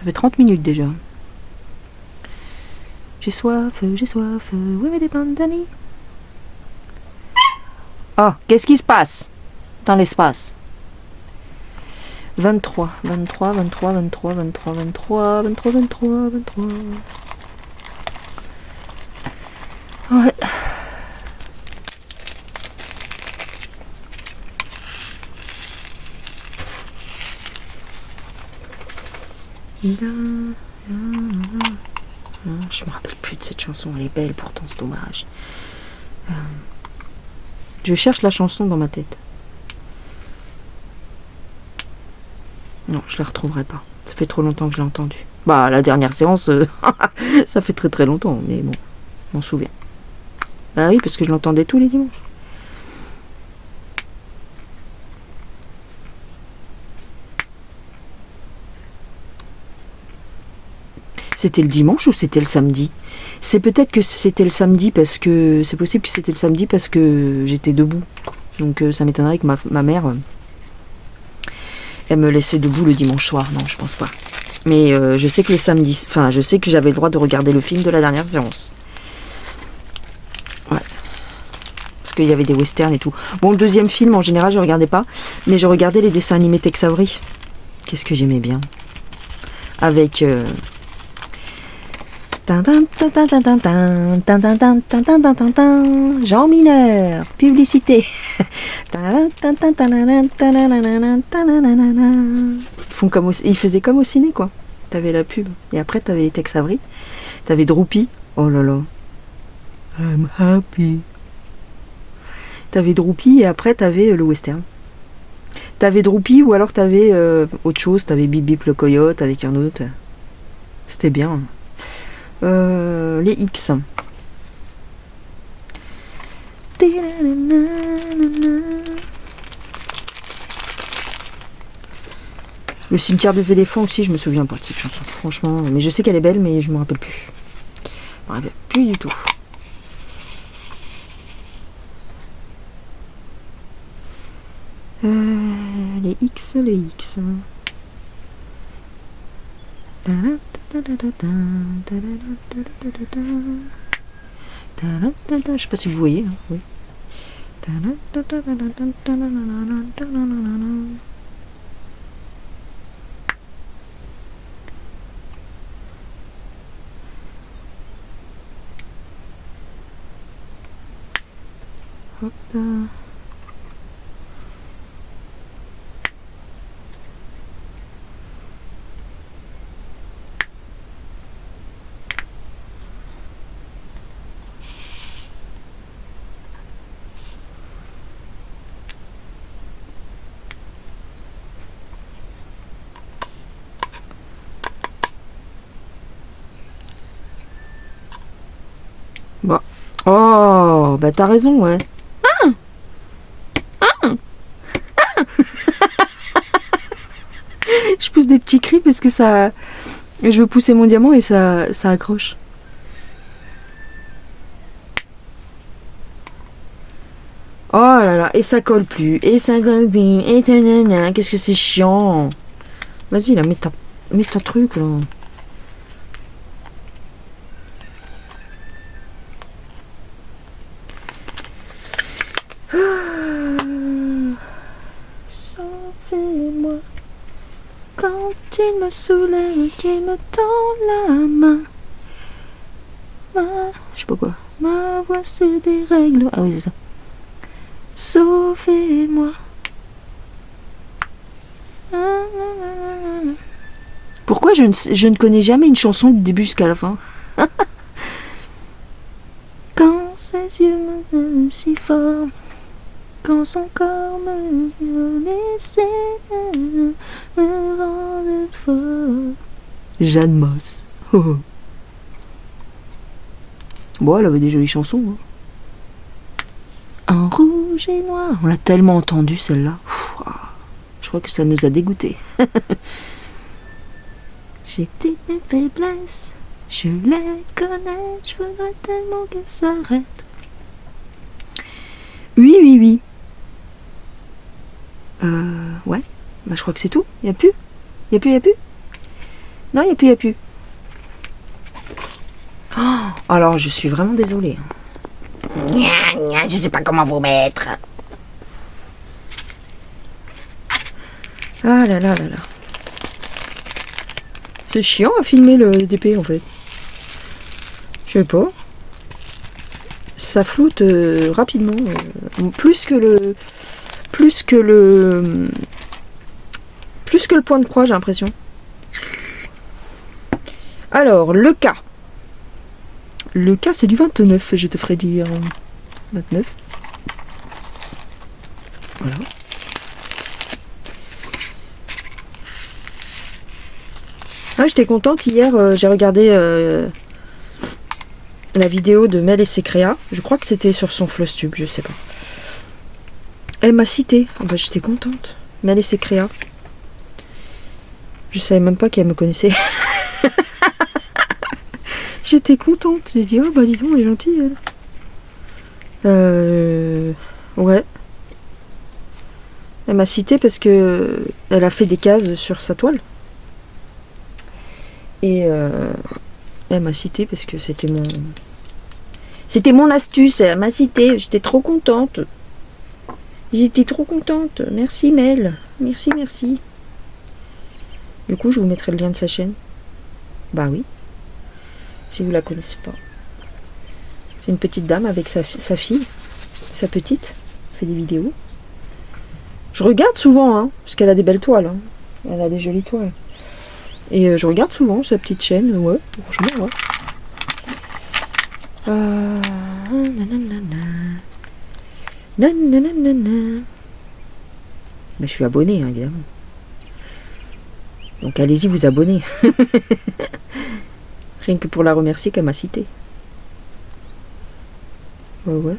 fait 30 minutes déjà. J'ai soif, oui mais des pandanis. Oh, qu'est-ce qui se passe dans l'espace? 23. Ouais. Je me rappelle plus de cette chanson, elle est belle pourtant, c'est dommage. Je cherche la chanson dans ma tête. Non, je la retrouverai pas. Ça fait trop longtemps que je l'ai entendue. Bah, la dernière séance, ça fait très longtemps, mais bon, je m'en souviens. Bah oui, parce que je l'entendais tous les dimanches. C'était le dimanche ou c'était le samedi? C'est peut-être que c'était le samedi parce que... C'est possible que c'était le samedi parce que j'étais debout. Donc ça m'étonnerait que ma mère... elle me laissait debout le dimanche soir. Non, je pense pas. Mais je sais que le samedi... Enfin, je sais que j'avais le droit de regarder le film de la dernière séance. Ouais. Parce qu'il y avait des westerns et tout. Bon, le deuxième film, en général, je regardais pas. Mais je regardais les dessins animés Tex Avery. Qu'est-ce que j'aimais bien. Avec... Jean Mineur, publicité. Ils faisaient comme au ciné, quoi. T'avais la pub. Et après, t'avais les Tex Avery. T'avais Droopy. Oh là là. I'm happy. T'avais Droopy et après, t'avais le western. T'avais Droopy ou alors t'avais autre chose. T'avais Bip Bip le coyote avec un autre. C'était bien. Les X. Le cimetière des éléphants aussi, je me souviens pas de cette chanson, franchement. Mais je sais qu'elle est belle, mais je me rappelle plus. Je me rappelle plus du tout. Les X, les X. Je sais pas si vous voyez. Hein, oui. Hop là. Bon. Oh, bah t'as raison, ouais. Je pousse des petits cris parce que ça... Je veux pousser mon diamant et ça accroche. Oh là là, et ça colle plus, et ça colle plus, et nanana, qu'est-ce que c'est chiant. Vas-y là, mets ta truc là. Sauvez-moi quand il me soulève, qu'il me tend la main. Je sais pas quoi. Ma voix c'est des règles. Ah oui, c'est ça. Sauvez-moi. Pourquoi je ne connais jamais une chanson du début jusqu'à la fin? Quand ses yeux me si fort, quand son corps me laisse me rendre fort. Jeanne Moss. Oh. Bon, elle avait des jolies chansons. Hein. En rouge et noir. On l'a tellement entendue celle-là. Je crois que ça nous a dégoûtés. J'ai des faiblesses, je les connais, je voudrais tellement qu'elles s'arrêtent. Oui, oui, oui. Ouais. Bah, je crois que c'est tout. Il n'y a plus. Il n'y a plus. Non, il n'y a plus. Oh, alors, je suis vraiment désolée. Je sais pas comment vous mettre. Ah là là là là. C'est chiant à filmer le DP en fait. Je sais pas. Ça floute rapidement. Plus que le point de croix, j'ai l'impression. Alors, le cas. Le cas, c'est du 29, je te ferai dire. 29. Voilà. Ah, j'étais contente hier, j'ai regardé la vidéo de Mel et ses créas. Je crois que c'était sur son Flosstube, je sais pas. Elle m'a cité. Oh, bah, j'étais contente. Mel et ses créas. Je savais même pas qu'elle me connaissait. J'étais contente. J'ai dit, oh bah dis donc, elle est gentille, elle. Ouais. Elle m'a cité parce que elle a fait des cases sur sa toile. Et elle m'a cité parce que c'était mon astuce. Elle m'a cité. J'étais trop contente. J'étais trop contente. Merci Mel. Merci. Du coup, je vous mettrai le lien de sa chaîne. Bah oui. Si vous la connaissez pas. C'est une petite dame avec sa fille. Sa petite. Elle fait des vidéos. Je regarde souvent, hein, parce qu'elle a des belles toiles. Hein. Elle a des jolies toiles. Et je regarde souvent sa petite chaîne. Ouais, franchement, ouais. Mais je suis abonnée, hein, évidemment. Donc allez-y vous abonner. Rien que pour la remercier qu'elle m'a cité. Ouais.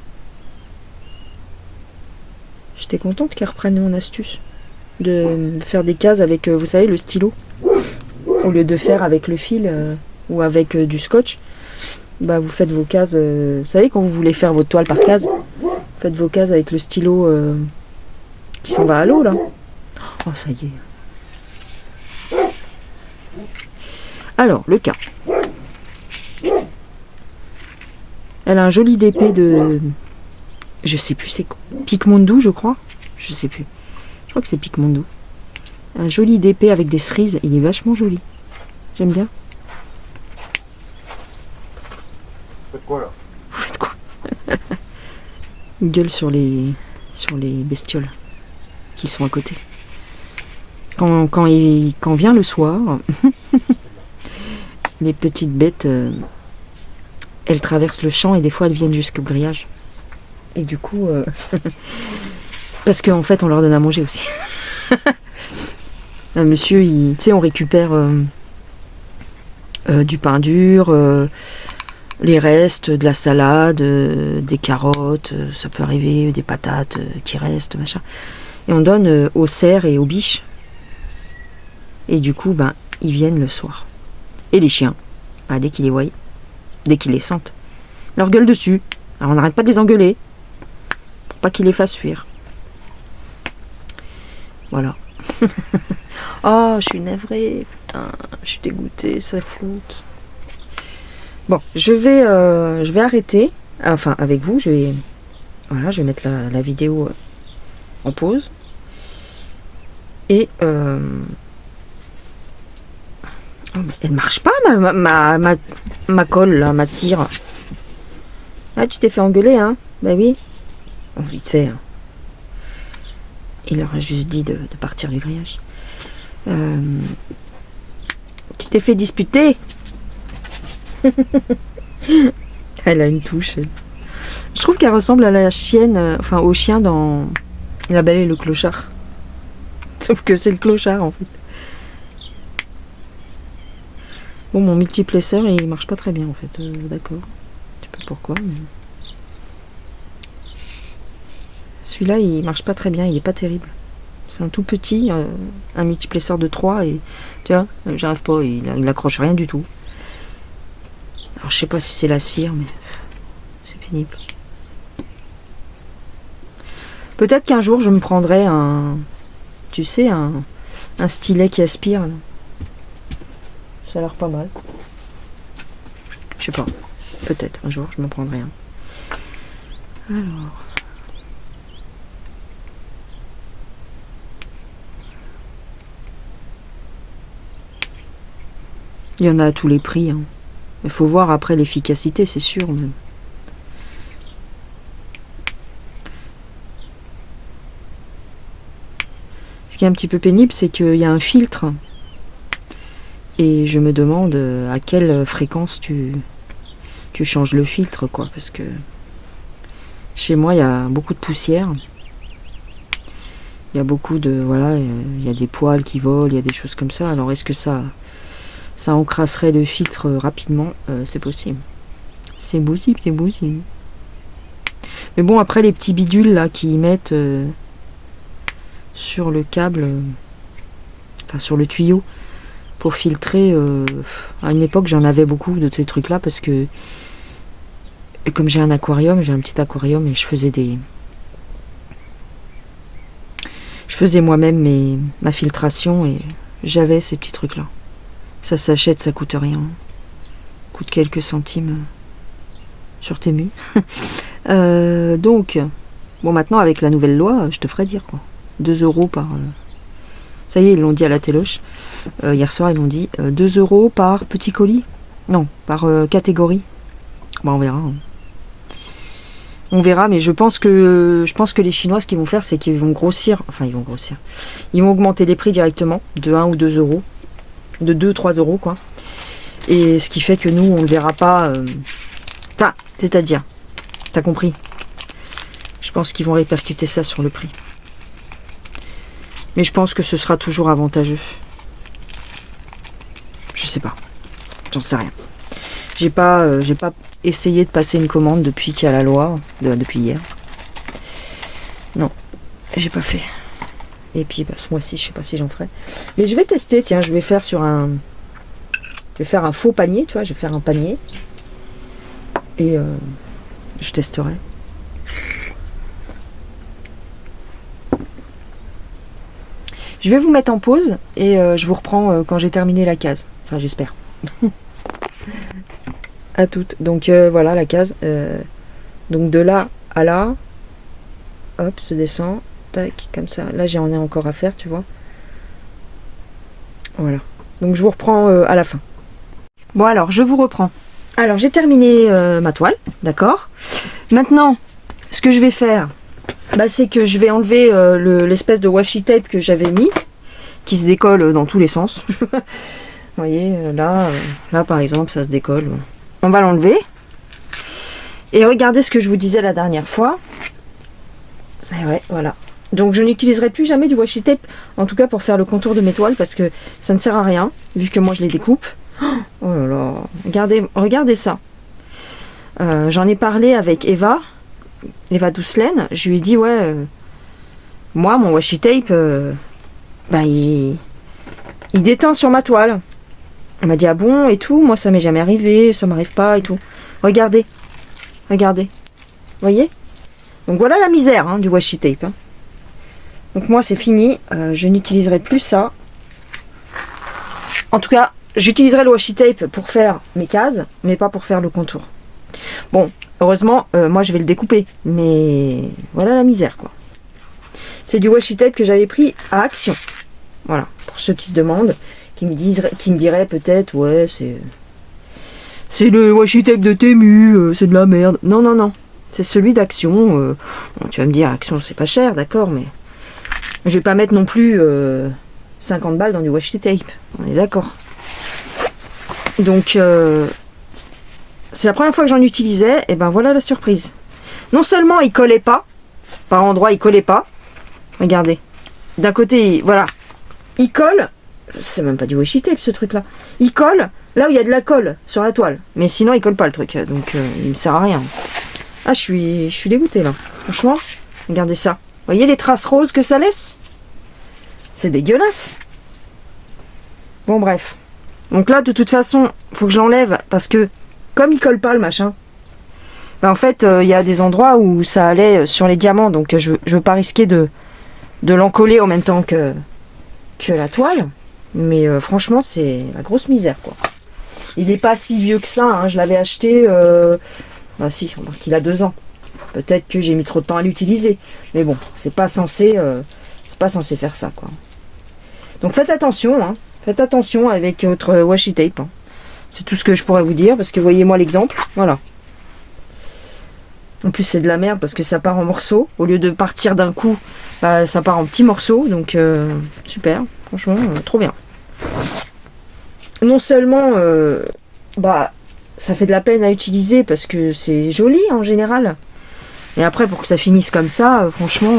J'étais contente qu'elle reprenne mon astuce. De faire des cases avec, vous savez, le stylo. Au lieu de faire avec le fil ou avec du scotch. Bah vous faites vos cases. Vous savez quand vous voulez faire votre toile par case. Faites vos cases avec le stylo qui s'en va à l'eau là. Oh ça y est. Alors, le cas. Elle a un joli DP de... Je sais plus c'est quoi. Picmondo, je crois. Je sais plus. Je crois que c'est Picmondo. Un joli DP avec des cerises. Il est vachement joli. J'aime bien. Vous faites quoi là? Vous faites quoi? Une gueule sur les bestioles qui sont à côté. Quand vient le soir, les petites bêtes, elles traversent le champ et des fois elles viennent jusqu'au grillage. Et du coup, parce qu'en fait on leur donne à manger aussi. Un monsieur, tu sais, on récupère du pain dur, les restes, de la salade, des carottes, ça peut arriver, des patates qui restent, machin. Et on donne aux cerfs et aux biches. Et du coup, ben, ils viennent le soir. Et les chiens, ben, dès qu'ils les voient, dès qu'ils les sentent, leur gueule dessus. Alors on n'arrête pas de les engueuler, pour pas qu'ils les fassent fuir. Voilà. Oh, je suis navrée, putain, je suis dégoûtée, ça floute. Bon, je vais arrêter. Enfin, avec vous, je vais mettre la vidéo en pause. Et oh, mais elle marche pas, ma colle, là, ma cire. Ah, tu t'es fait engueuler, hein? Bah oui. Bon, vite fait. Hein. Il leur a juste dit de partir du grillage. Tu t'es fait disputer. Elle a une touche. Elle. Je trouve qu'elle ressemble à la chienne, enfin au chien dans La Belle et le Clochard. Sauf que c'est le clochard en fait. Bon, mon multiplesseur il marche pas très bien en fait. D'accord. Je sais pas pourquoi. Mais... Celui-là il marche pas très bien, il est pas terrible. C'est un tout petit, un multiplesseur de 3 et tu vois, j'arrive pas, il accroche rien du tout. Alors je sais pas si c'est la cire, mais c'est pénible. Peut-être qu'un jour je me prendrai un, tu sais, un stylet qui aspire. Là. Ça a l'air pas mal. Je sais pas. Peut-être un jour je me prendrai un. Alors. Il y en a à tous les prix. Hein. Il faut voir après l'efficacité, c'est sûr. Mais... Ce qui est un petit peu pénible, c'est qu'il y a un filtre. Et je me demande à quelle fréquence tu changes le filtre, quoi. Parce que chez moi, il y a beaucoup de poussière. Il y a beaucoup de... Voilà, il y a des poils qui volent, il y a des choses comme ça. Alors, est-ce que ça encrasserait le filtre rapidement? C'est possible. C'est possible, c'est possible. Mais bon, après, les petits bidules, là, qui mettent sur le câble... Enfin, sur le tuyau, pour filtrer... à une époque, j'en avais beaucoup de ces trucs-là, parce que... Comme j'ai un aquarium, j'ai un petit aquarium, et je faisais des... Je faisais moi-même ma filtration, et j'avais ces petits trucs-là. Ça s'achète, ça coûte rien. Coûte quelques centimes sur Temu. Donc, bon, maintenant, avec la nouvelle loi, je te ferai dire, quoi. 2 € par... Ça y est, ils l'ont dit à la téloche. Hier soir, ils l'ont dit. 2 € par petit colis. Non, par catégorie. Bon, on verra. Hein. On verra, mais je pense que les Chinois, ce qu'ils vont faire, c'est qu'ils vont grossir. Enfin, ils vont grossir. Ils vont augmenter les prix directement, de 1 ou 2 €. De 2-3 €, quoi. Et ce qui fait que nous, on ne verra pas... c'est-à-dire, t'as compris? Je pense qu'ils vont répercuter ça sur le prix. Mais je pense que ce sera toujours avantageux. Je sais pas. J'en sais rien. J'ai pas essayé de passer une commande depuis qu'il y a la loi, depuis hier. Non, j'ai pas fait. Et puis bah, ce mois-ci, je sais pas si j'en ferai. Mais je vais tester, tiens, je vais faire un faux panier, tu vois, je vais faire un panier. Et je testerai. Je vais vous mettre en pause et je vous reprends quand j'ai terminé la case. Enfin, j'espère. À toutes. Donc voilà la case. Donc de là à là, hop, ça descend. Tac, comme ça. Là, j'en ai encore à faire, tu vois. Voilà. Donc je vous reprends à la fin. Bon alors, je vous reprends. Alors, j'ai terminé ma toile, d'accord. Maintenant, ce que je vais faire, bah, c'est que je vais enlever l'espèce de washi tape que j'avais mis, qui se décolle dans tous les sens. Vous voyez, là par exemple, ça se décolle. On va l'enlever. Et regardez ce que je vous disais la dernière fois. Et ouais, voilà. Donc je n'utiliserai plus jamais du washi tape, en tout cas pour faire le contour de mes toiles, parce que ça ne sert à rien, vu que moi je les découpe. Oh là là, regardez ça. J'en ai parlé avec Eva Doucelaine. Je lui ai dit, ouais, moi mon washi tape, bah, il déteint sur ma toile. Elle m'a dit, ah bon, et tout, moi ça m'est jamais arrivé, ça m'arrive pas et tout. Regardez, vous voyez? Donc voilà la misère hein, du washi tape. Hein. Donc moi c'est fini, je n'utiliserai plus ça. En tout cas, j'utiliserai le washi tape pour faire mes cases, mais pas pour faire le contour. Bon, heureusement, moi je vais le découper, mais voilà la misère quoi. C'est du washi tape que j'avais pris à Action. Voilà, pour ceux qui se demandent, qui me diraient peut-être, ouais, c'est le washi tape de Temu, c'est de la merde. Non, non, non, c'est celui d'Action. Bon, tu vas me dire, Action c'est pas cher, d'accord, mais je vais pas mettre non plus 50 balles dans du washi tape, on est d'accord. Donc, c'est la première fois que j'en utilisais, et ben voilà la surprise. Non seulement il collait pas, par endroits il collait pas, regardez, d'un côté, voilà, il colle, c'est même pas du washi tape ce truc là, il colle là où il y a de la colle sur la toile, mais sinon il colle pas le truc, donc il me sert à rien. Ah, je suis dégoûtée là, franchement, regardez ça, vous voyez les traces roses que ça laisse? C'est dégueulasse. Bon bref, donc là de toute façon, faut que je l'enlève, parce que comme il colle pas le machin, ben en fait il y a des endroits où ça allait sur les diamants, donc je veux pas risquer de l'encoller en même temps que la toile, mais franchement c'est la grosse misère quoi. Il est pas si vieux que ça, hein. Je l'avais acheté, bah si, remarque, il a 2 ans. Peut-être que j'ai mis trop de temps à l'utiliser, mais bon, c'est pas censé faire ça quoi. Donc faites attention, hein. Faites attention avec votre washi tape. Hein. C'est tout ce que je pourrais vous dire, parce que voyez-moi l'exemple, voilà. En plus c'est de la merde parce que ça part en morceaux, au lieu de partir d'un coup, bah, ça part en petits morceaux, donc super, franchement, trop bien. Non seulement, bah, ça fait de la peine à utiliser parce que c'est joli en général, et après pour que ça finisse comme ça, franchement,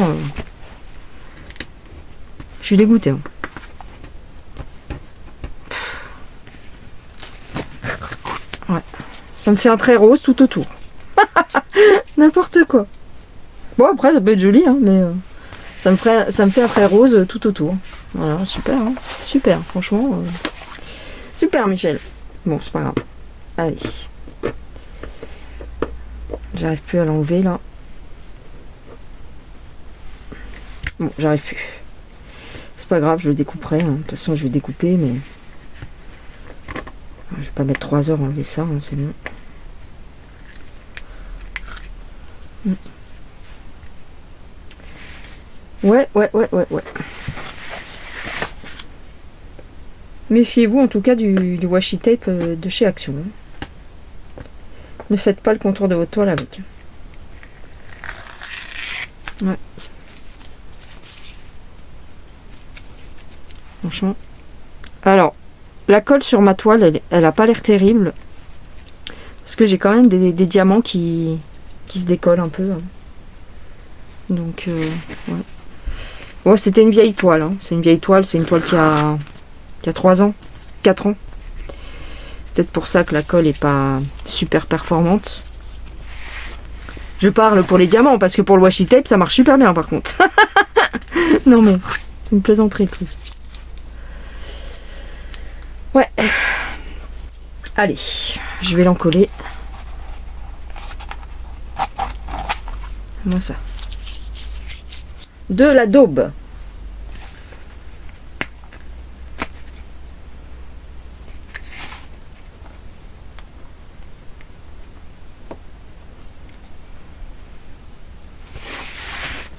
je suis dégoûtée. Hein. Ouais. Ça me fait un trait rose tout autour. N'importe quoi. Bon après ça peut être joli hein, mais ça me fait un trait rose tout autour. Voilà, super, hein. Super, franchement. Super Michel. Bon c'est pas grave. Allez. J'arrive plus à l'enlever là. Bon, j'arrive plus. C'est pas grave, je le découperai. Hein. De toute façon je vais découper mais. Je vais pas mettre 3 heures à enlever ça, hein, c'est bon. Ouais. Méfiez-vous en tout cas du washi tape de chez Action. Ne faites pas le contour de votre toile avec. Ouais. Franchement. Alors, la colle sur ma toile, elle a pas l'air terrible. Parce que j'ai quand même des diamants qui se décollent un peu. Hein. Donc, ouais. Ouais, c'était une vieille toile. Hein. C'est une vieille toile, c'est une toile qui a 3 ans, 4 ans. Peut-être pour ça que la colle est pas super performante. Je parle pour les diamants, parce que pour le washi tape, ça marche super bien par contre. Non mais, c'est une plaisanterie le truc. Ouais. Allez, je vais l'encoller. Moi ça. De la daube.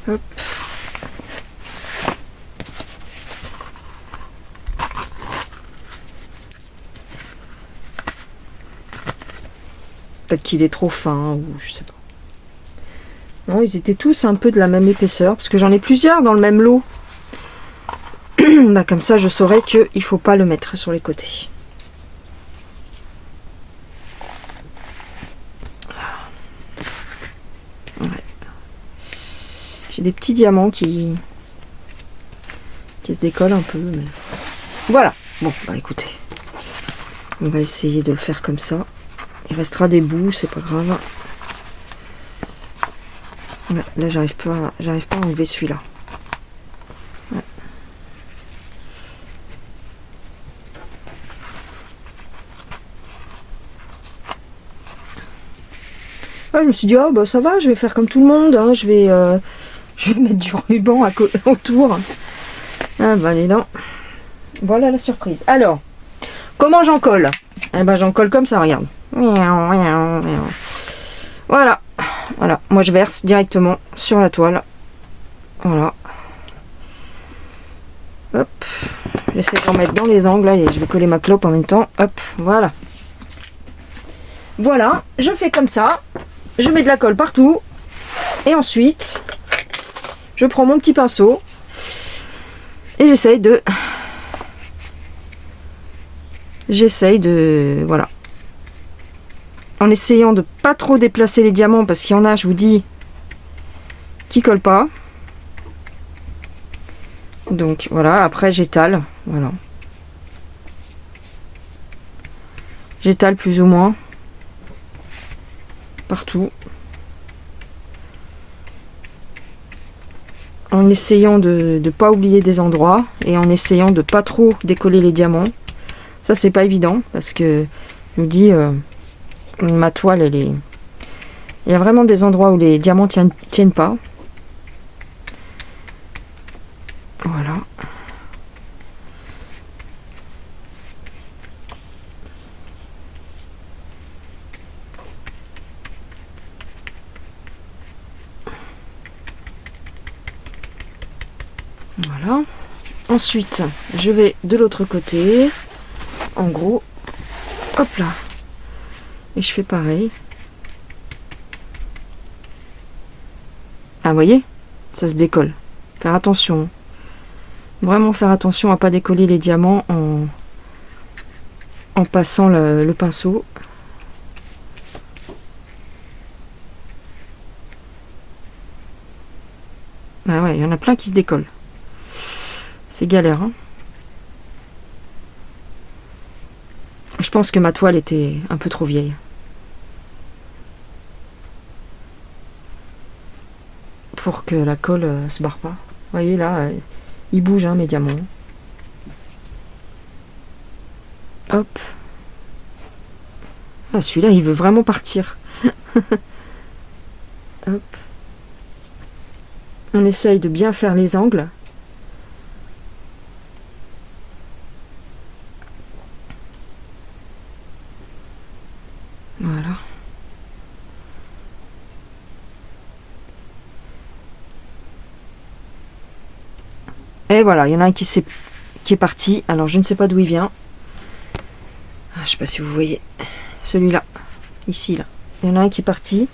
Hop. Peut-être qu'il est trop fin ou je sais pas. Non, ils étaient tous un peu de la même épaisseur parce que j'en ai plusieurs dans le même lot. Bah, comme ça, je saurais qu'il ne faut pas le mettre sur les côtés. Ouais. J'ai des petits diamants qui se décollent un peu. Mais... Voilà. Bon, bah écoutez. On va essayer de le faire comme ça. Il restera des bouts, c'est pas grave. Ouais, là, j'arrive pas à enlever celui-là. Ouais. Ouais, je me suis dit, oh bah ça va, je vais faire comme tout le monde, hein, je vais mettre du ruban autour. Ah bah les dents. Voilà la surprise. Alors, comment j'en colle? Eh ben j'en colle comme ça, regarde. Voilà. Voilà. Moi je verse directement sur la toile. Voilà. Hop. J'essaie d'en mettre dans les angles. Allez, je vais coller ma clope en même temps. Hop. Voilà. Voilà. Je fais comme ça. Je mets de la colle partout. Et ensuite, je prends mon petit pinceau. Et j'essaye de... Voilà. En essayant de pas trop déplacer les diamants, parce qu'il y en a, je vous dis, qui collent pas. Donc voilà, après j'étale. Voilà. J'étale plus ou moins. Partout. En essayant de ne pas oublier des endroits. Et en essayant de pas trop décoller les diamants. Ça c'est pas évident, parce que je vous dis... ma toile, elle est... Il y a vraiment des endroits où les diamants tiennent pas. Voilà. Voilà. Ensuite, je vais de l'autre côté. En gros, hop là. Et je fais pareil. Ah, vous voyez, ça se décolle. Faire attention. Vraiment faire attention à pas décoller les diamants en passant le pinceau. Ah ouais, il y en a plein qui se décollent. C'est galère, hein. Je pense que ma toile était un peu trop vieille. Pour que la colle se barre pas. Vous voyez là, il bouge hein, mes diamants. Hop. Ah, celui-là, il veut vraiment partir. Hop. On essaye de bien faire les angles. Voilà. Et voilà, il y en a un qui est parti. Alors, je ne sais pas d'où il vient. Ah, je sais pas si vous voyez. Celui-là. Ici, là. Il y en a un qui est parti.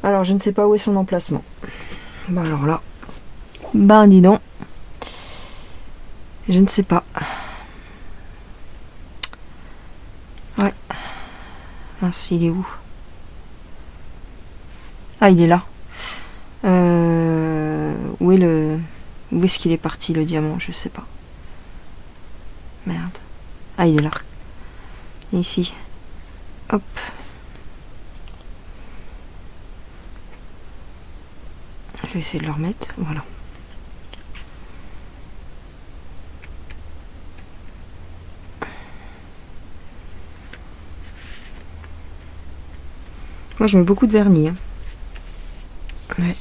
Alors, je ne sais pas où est son emplacement. Bah, alors là. Ben, dis donc. Je ne sais pas. Ouais. Mince, il est où? Ah, il est là. Où est-ce qu'il est parti, le diamant? Je sais pas. Merde. Ah, il est là. Et ici. Hop. Je vais essayer de le remettre. Voilà. Moi, je mets beaucoup de vernis. Hein. Ouais.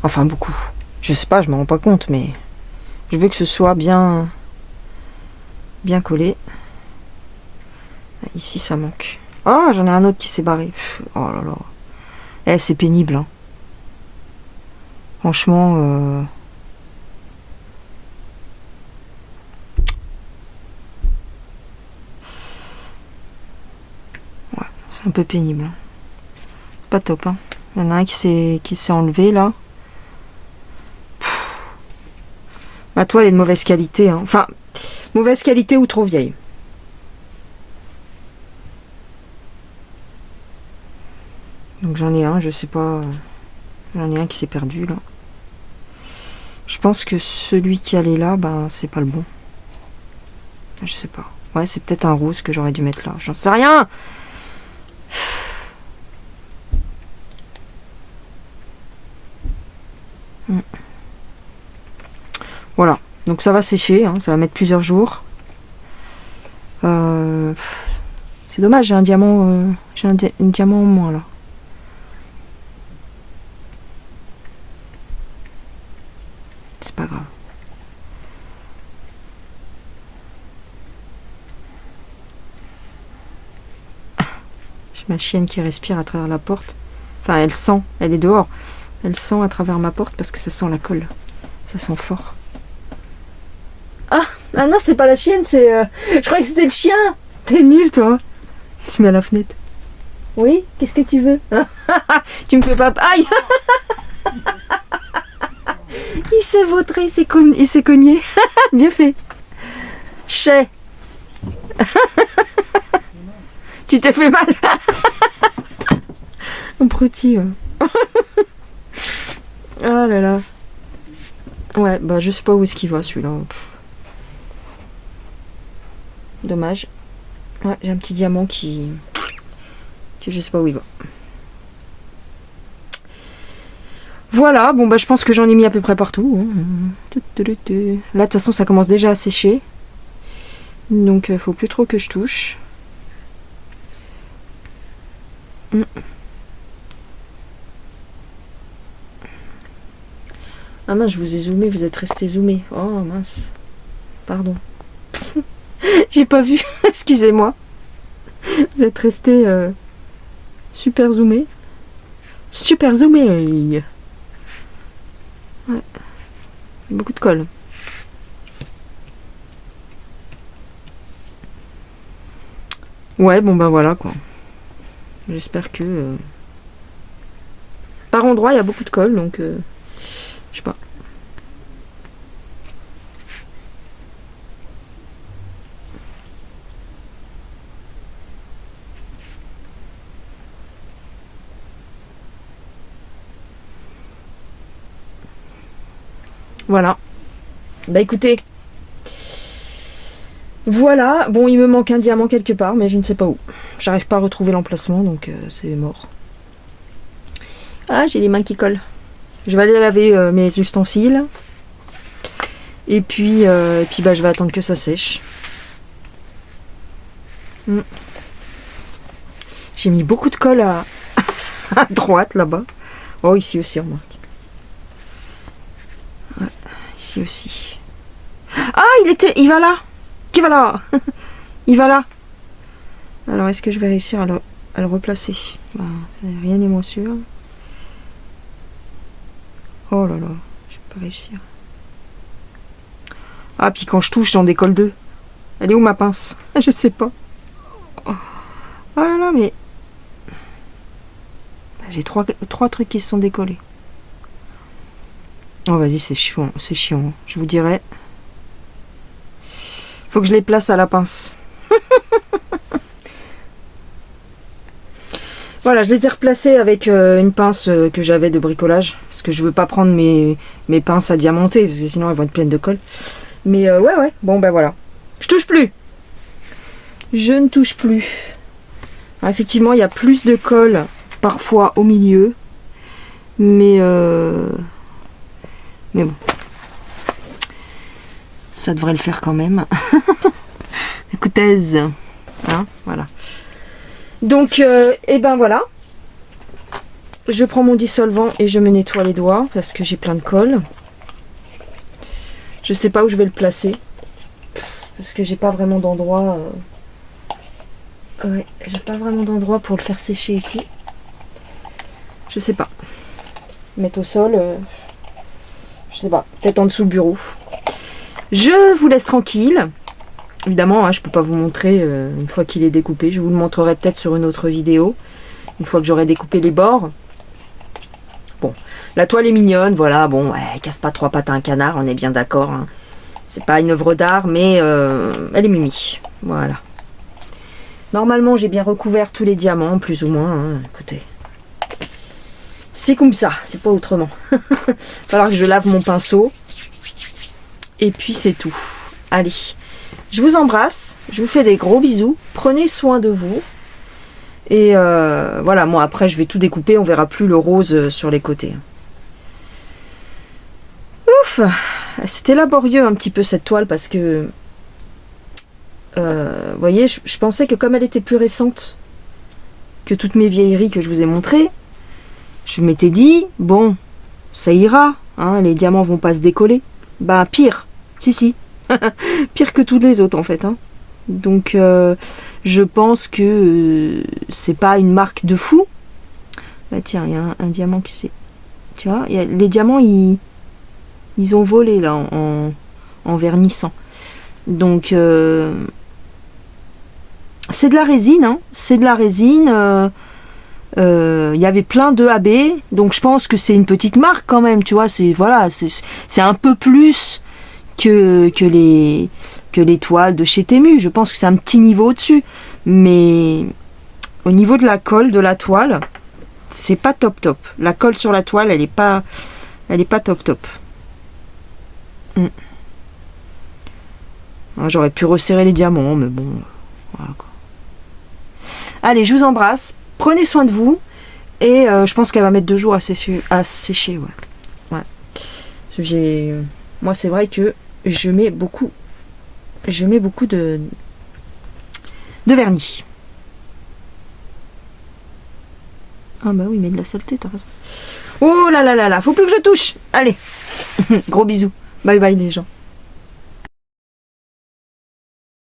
Enfin, beaucoup. Je sais pas, je me rends pas compte, mais je veux que ce soit bien collé. Ici, ça manque. Oh, j'en ai un autre qui s'est barré. Oh là là. Eh, c'est pénible. Hein. Franchement... Ouais, c'est un peu pénible. C'est pas top. Hein. Il y en a un qui s'est enlevé, là. Ma toile est de mauvaise qualité. Hein. Enfin, mauvaise qualité ou trop vieille. Donc j'en ai un, je sais pas. J'en ai un qui s'est perdu là. Je pense que celui qui allait là, ben c'est pas le bon. Je sais pas. Ouais, c'est peut-être un rose que j'aurais dû mettre là. J'en sais rien. Voilà. Donc ça va sécher, hein. Ça va mettre plusieurs jours. C'est dommage, j'ai un diamant, un diamant en moins là. C'est pas grave. J'ai ma chienne qui respire à travers la porte. Enfin, elle sent, elle est dehors. Elle sent à travers ma porte parce que ça sent la colle. Ça sent fort. Ah non, c'est pas la chienne, c'est... Je croyais que c'était le chien. T'es nul, toi. Il se met à la fenêtre. Oui, qu'est-ce que tu veux? Tu me fais pas... Aïe. Il s'est vautré, il s'est cogné. Bien fait. Chais. Tu t'es fait mal. Un petit. Ah là là. Ouais, bah je sais pas où est-ce qu'il va celui-là. Dommage. Ouais, j'ai un petit diamant qui je sais pas où il va. Voilà, bon bah je pense que j'en ai mis à peu près partout. Là de toute façon ça commence déjà à sécher. Donc faut plus trop que je touche. Ah mince, je vous ai zoomé, vous êtes resté zoomé. Oh mince. Pardon. J'ai pas vu, excusez-moi. Vous êtes resté super zoomé. Super zoomé. Ouais. Beaucoup de colle. Ouais, bon ben voilà quoi. J'espère que... Par endroit, il y a beaucoup de colle, donc... je sais pas. Voilà. Bah écoutez. Voilà. Bon, il me manque un diamant quelque part, mais je ne sais pas où. J'arrive pas à retrouver l'emplacement, donc c'est mort. Ah, j'ai les mains qui collent. Je vais aller laver mes ustensiles. Et puis bah, je vais attendre que ça sèche. J'ai mis beaucoup de colle à droite, là-bas. Oh, ici aussi, remarque. Ouais, ici aussi. Ah, il va là. Qui va là? Il va là. Alors, est-ce que je vais réussir à le replacer? Bah, rien n'est moins sûr. Oh là là, je vais pas réussir. Ah, puis quand je touche, j'en décolle deux. Elle est où ma pince? Je sais pas. Oh là là, mais... J'ai trois trucs qui se sont décollés. Oh, vas-y, c'est chiant, c'est chiant. Je vous dirai. Faut que je les place à la pince. Voilà, je les ai replacés avec une pince que j'avais de bricolage. Parce que je veux pas prendre mes pinces à diamanter, parce que sinon elles vont être pleines de colle. Mais ouais, bon ben voilà. Je touche plus. Je ne touche plus. Alors, effectivement, il y a plus de colle parfois au milieu. Mais bon. Ça devrait le faire quand même. Écoutez. Hein, voilà. Donc, et ben voilà. Je prends mon dissolvant et je me nettoie les doigts parce que j'ai plein de colle. Je sais pas où je vais le placer. Parce que j'ai pas vraiment d'endroit. Ouais, j'ai pas vraiment d'endroit pour le faire sécher ici. Je sais pas. Mettre au sol. Je sais pas. Peut-être en dessous le bureau. Je vous laisse tranquille. Évidemment, hein, je peux pas vous montrer une fois qu'il est découpé. Je vous le montrerai peut-être sur une autre vidéo. Une fois que j'aurai découpé les bords. Bon, la toile est mignonne, voilà, bon, elle casse pas trois pattes à un canard, on est bien d'accord. Hein. C'est pas une œuvre d'art, mais elle est mimi. Voilà. Normalement, j'ai bien recouvert tous les diamants, plus ou moins. Hein. Écoutez. C'est comme ça, c'est pas autrement. Il va falloir que je lave mon pinceau. Et puis c'est tout. Allez, je vous embrasse, je vous fais des gros bisous. Prenez soin de vous. Et voilà, moi après je vais tout découper, on verra plus le rose sur les côtés. Ouf, c'était laborieux un petit peu cette toile parce que vous voyez, je pensais que comme elle était plus récente que toutes mes vieilleries que je vous ai montrées, je m'étais dit, bon, ça ira, hein, les diamants vont pas se décoller. Bah pire, si, pire que toutes les autres en fait, hein. Donc je pense que c'est pas une marque de fou. Bah tiens, il y a un diamant qui s'est... Tu vois, les diamants, ils ont volé là en vernissant. Donc c'est de la résine, hein. C'est de la résine. Il y avait plein de AB, donc je pense que c'est une petite marque quand même, tu vois. C'est voilà, c'est un peu plus que les toiles de chez Temu. Je pense que c'est un petit niveau au-dessus. Mais au niveau de la colle de la toile, c'est pas top. La colle sur la toile, elle est pas top. J'aurais pu resserrer les diamants, mais bon, voilà quoi. Allez, je vous embrasse. Prenez soin de vous. Et je pense qu'elle va mettre 2 jours à sécher. Ouais. Parce que moi, c'est vrai que je mets beaucoup de vernis. Ah bah oui, mais de la saleté, t'as raison. Oh là là là là, faut plus que je touche. Allez, gros bisous. Bye bye les gens.